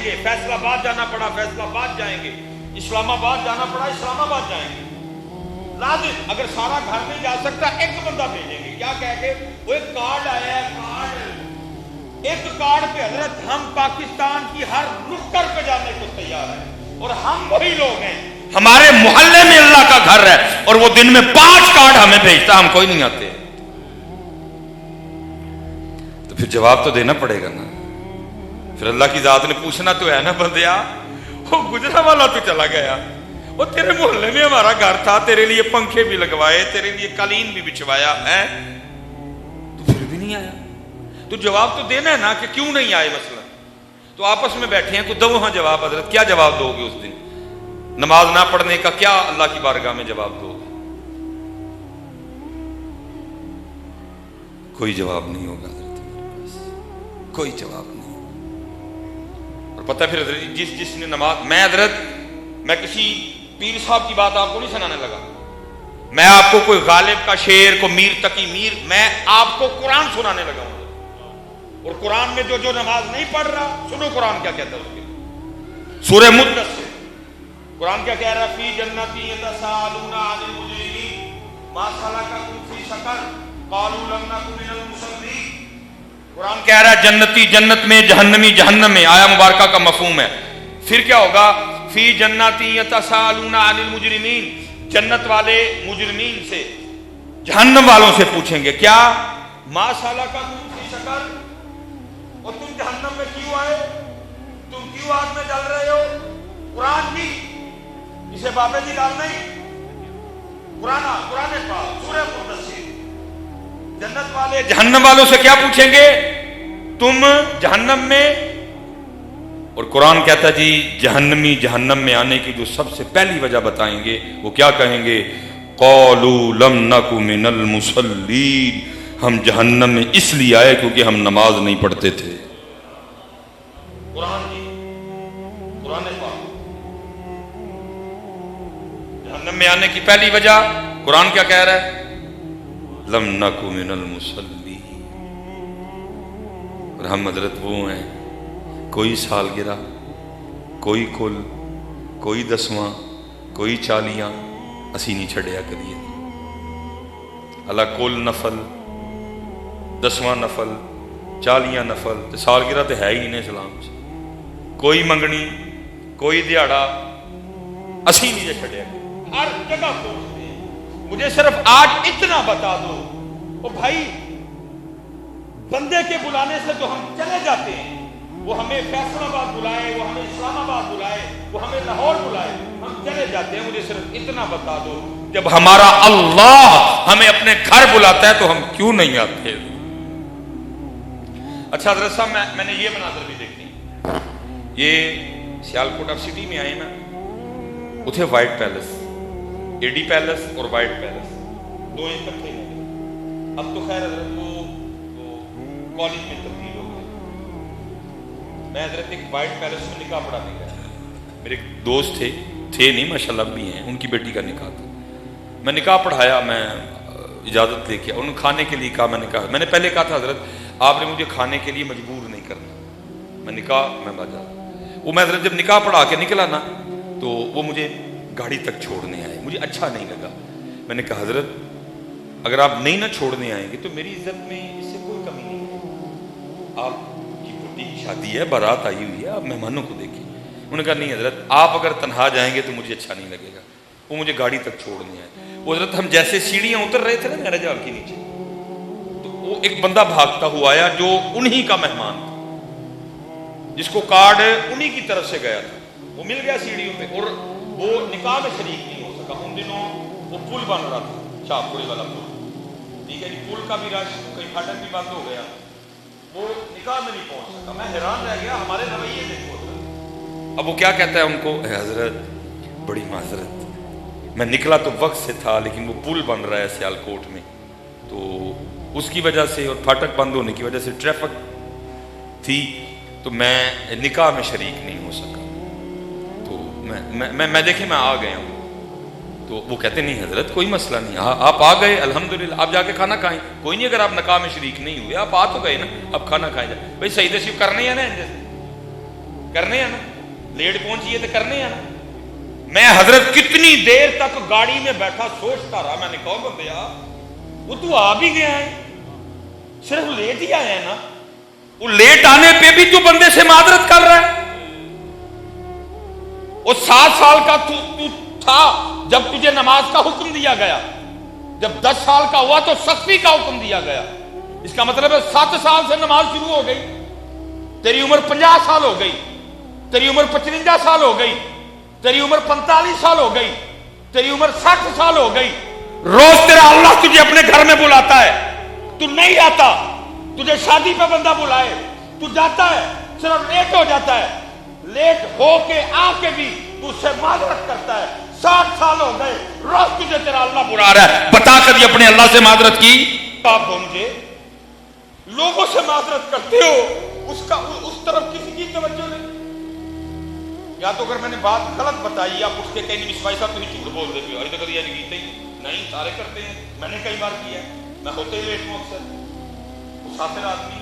گے، فیصل آباد جانا پڑا فیصل آباد جائیں گے، اسلام آباد جانا پڑا اسلام آباد جائیں گے، لازم اگر سارا گھر نہیں جا سکتا ایک بندہ بھیجیں گے، کیا کہہ کے وہ ایک کارڈ آیا ہے، ایک کارڈ پہ حضرت ہم پاکستان کی ہر نکڑ پہ جانے کو تیار ہیں، اور ہم وہی لوگ ہیں، ہمارے محلے میں اللہ کا گھر ہے اور وہ دن میں 5 کارڈ ہمیں بھیجتا، ہم کوئی نہیں آتے، تو پھر جواب تو دینا پڑے گا نا، پھر اللہ کی ذات نے پوچھنا تو ہے نا بندیا، وہ گجرانوالا تو چلا گیا، وہ تیرے محلے میں ہمارا گھر تھا، تیرے لیے پنکھے بھی لگوائے، تیرے لیے قالین بھی بچھوایا ہے، تو پھر بھی نہیں آیا، تو جواب تو دینا ہے نا کہ کیوں نہیں آئے مثلا، تو آپس میں بیٹھے ہیں تو دو ہاں جواب، حضرت کیا جواب دو گے اس دن؟ نماز نہ پڑھنے کا کیا اللہ کی بارگاہ میں جواب دو گے؟ کوئی جواب نہیں ہوگا حضرت، کوئی جواب نہیں ہوگا، اور پتہ پھر حضرت جس نے نماز، میں کسی پیر صاحب کی بات آپ کو نہیں سنانے لگا، میں آپ کو کوئی غالب کا شعر کو میر تقی میر، میں آپ کو قرآن سنانے لگا ہوں، اور قرآن میں جو نماز نہیں پڑھ رہا، سنو قرآن کیا کہتا ہے اس کے سورہ مدثر، قرآن کیا کہہ رہا ہے؟ فی جنت یتساءلون عن المجرمین ما سلککم فی سقر قالوا لم نک من المصلین۔ قرآن کہہ رہا ہے جنتی جنت میں، جہنمی جہنم میں، آیا مبارکہ کا مفہوم ہے۔ پھر کیا ہوگا؟ فی جنت یتساءلون عن المجرمین، جنت والے مجرمین سے، جہنم والوں سے پوچھیں گے کیا؟ ما سلککم فی سقر، اور تم جہنم میں کیوں آئے؟ تم کیوں آگ میں جل رہے ہو؟ قرآن بھی اسے بابے جی لال نہیں، قرآن پاک سورہ مدثر۔ جنت والے جہنم والوں سے کیا پوچھیں گے؟ تم جہنم میں، اور قرآن کہتا ہے جی جہنمی جہنم میں آنے کی جو سب سے پہلی وجہ بتائیں گے وہ کیا کہیں گے؟ قالوا لم نک من المصلین، ہم جہنم میں اس لیے آئے کیونکہ ہم نماز نہیں پڑھتے تھے۔ قرآن پاک جہنم میں آنے کی پہلی وجہ قرآن کیا کہہ رہا ہے؟ لم نک من المصلین۔ اور ہم حضرت وہ ہیں، کوئی سالگرہ، کوئی کل، کوئی دسواں، کوئی چالیاں اسی نہیں چھڑیا کریے۔ اللہ کل نفل، دسواں نفل، چالیاں نفل تے سالگرہ تے ہے ہی نہیں اسلام سے، کوئی منگنی، کوئی دیہڑا اسی نہیں چھڑیا۔ ہر جگہ پہنچتے ہیں، مجھے صرف آج اتنا بتا دو، او بھائی بندے کے بلانے سے تو ہم چلے جاتے ہیں، وہ ہمیں فیصل آباد بلائے، وہ ہمیں اسلام آباد بلائے، وہ ہمیں لاہور بلائے، ہم چلے جاتے ہیں۔ مجھے صرف اتنا بتا دو، جب ہمارا اللہ ہمیں اپنے گھر بلاتا ہے تو ہم کیوں نہیں آتے؟ اچھا حضرت صاحب میں نے یہ مناظر بھی دیکھی، یہ سیالکوٹ آف سٹی میں آئے نا، اتھے وائٹ پیلس، اے ڈی پیلس اور وائٹ پیلس دو اکٹھے ہیں۔ اب تو خیر حضرت وہ کالج میں تبدیل ہو گئے۔ میں حضرت ایک وائٹ پیلس میں نکاح پڑھانے گیا، میرے ایک دوست تھے نہیں ماشاءاللہ بھی ہیں، ان کی بیٹی کا نکاح تھا، میں نکاح پڑھایا، میں اجازت لے کے انہوں نے کھانے کے لیے کہا، میں نے پہلے کہا تھا حضرت آپ نے مجھے کھانے کے لیے مجبور نہیں کرنا، میں نکاح میں بجا وہ میں حضرت جب نکاح پڑھا کے نکلا نا تو وہ مجھے گاڑی تک چھوڑنے آئے، مجھے اچھا نہیں لگا، میں نے کہا حضرت اگر آپ نہیں نہ چھوڑنے آئیں گے تو میری عزت میں اس سے کوئی کمی نہیں ہے، آپ کی بیٹی کی شادی ہے، بارات آئی ہوئی ہے، آپ مہمانوں کو دیکھیں۔ انہوں نے کہا نہیں حضرت آپ اگر تنہا جائیں گے تو مجھے اچھا نہیں لگے گا، وہ مجھے گاڑی تک چھوڑنے آئے۔ وہ حضرت ہم جیسے سیڑھیاں اتر رہے تھے نا میرج ہال کے نیچے، تو وہ ایک بندہ بھاگتا ہوا آیا جو انہی کا مہمان تھا، جس کو کارڈ انہی کی طرف سے گیا تھا، وہ مل گیا سیڑھیوں پہ، اور وہ نکاح میں شریک نہیں ہو سکا۔ ان دنوں وہ پل بن رہا تھا، شاہپوری والا پل، ٹھیک ہے جی، پل کا بھی رش، کئی پھاٹک بھی بند ہو گیا، وہ نکاح میں نہیں پہنچ سکا۔ میں حیران رہ گیا، ہمارے رویے دیکھو۔ اب وہ کیا کہتا ہے ان کو، اے حضرت بڑی معذرت، میں نکلا تو وقت سے تھا لیکن وہ پل بن رہا ہے سیالکوٹ میں، تو اس کی وجہ سے اور پھاٹک بند ہونے کی وجہ سے ٹریفک تھی تو میں نکاح میں شریک نہیں ہو سکا، تو میں دیکھیں میں آ گیا ہوں۔ تو وہ کہتے نہیں حضرت کوئی مسئلہ نہیں، آپ آ گئے الحمدللہ، آپ جا کے کھانا کھائیں، کوئی نہیں، اگر آپ نکاح میں شریک نہیں ہوئے آپ آ تو گئے نا، اب کھانا کھائیں جائے بھائی، صحیح نصیب کرنے ہیں نا، کرنے ہیں نا، لیٹ پہنچیے تو کرنے ہیں نا۔ میں حضرت کتنی دیر تک گاڑی میں بیٹھا سوچتا رہا، میں نے کہا بندیا وہ تو آ بھی گیا ہے، صرف لیٹ ہی آیا ہے نا، وہ لیٹ آنے پہ بھی تو بندے سے معذرت کر رہا ہے۔ وہ 7 سال کا تو تھا جب تجھے نماز کا حکم دیا گیا، جب 10 سال کا ہوا تو سختی کا حکم دیا گیا، اس کا مطلب ہے 7 سال سے نماز شروع ہو گئی، تیری عمر 50 سال ہو گئی، تیری عمر 55 سال ہو گئی، تیری عمر 45 سال ہو گئی، تیری عمر 60 سال ہو گئی، روز تیرا اللہ تجھے اپنے گھر میں بلاتا ہے، تو نہیں آتا، تجھے شادی پہ بندہ بلائے تو جاتا ہے، صرف لیٹ ہو جاتا ہے، لیٹ ہو کے آ کے بھی تو اس سے معذرت کرتا ہے۔ 60 سال ہو گئے، روز تجھے تیرا اللہ بلا رہا ہے، بتا کبھی اپنے اللہ سے معذرت کی؟ آپ مجھے لوگوں سے معذرت کرتے ہو، اس طرف کسی کی توجہ نہیں، یا تو اگر میں نے بات غلط بتائی آپ اس کے کہیں نہیں مسوائی صاحب تمہیں جھوٹ بول دیتے ہو، ابھی تک یہ نہیں سارے کرتے ہیں، میں نے کئی بار کیا ہے، میں ہوتے ہی لیٹ ہوں اکثر، مسافر آدمی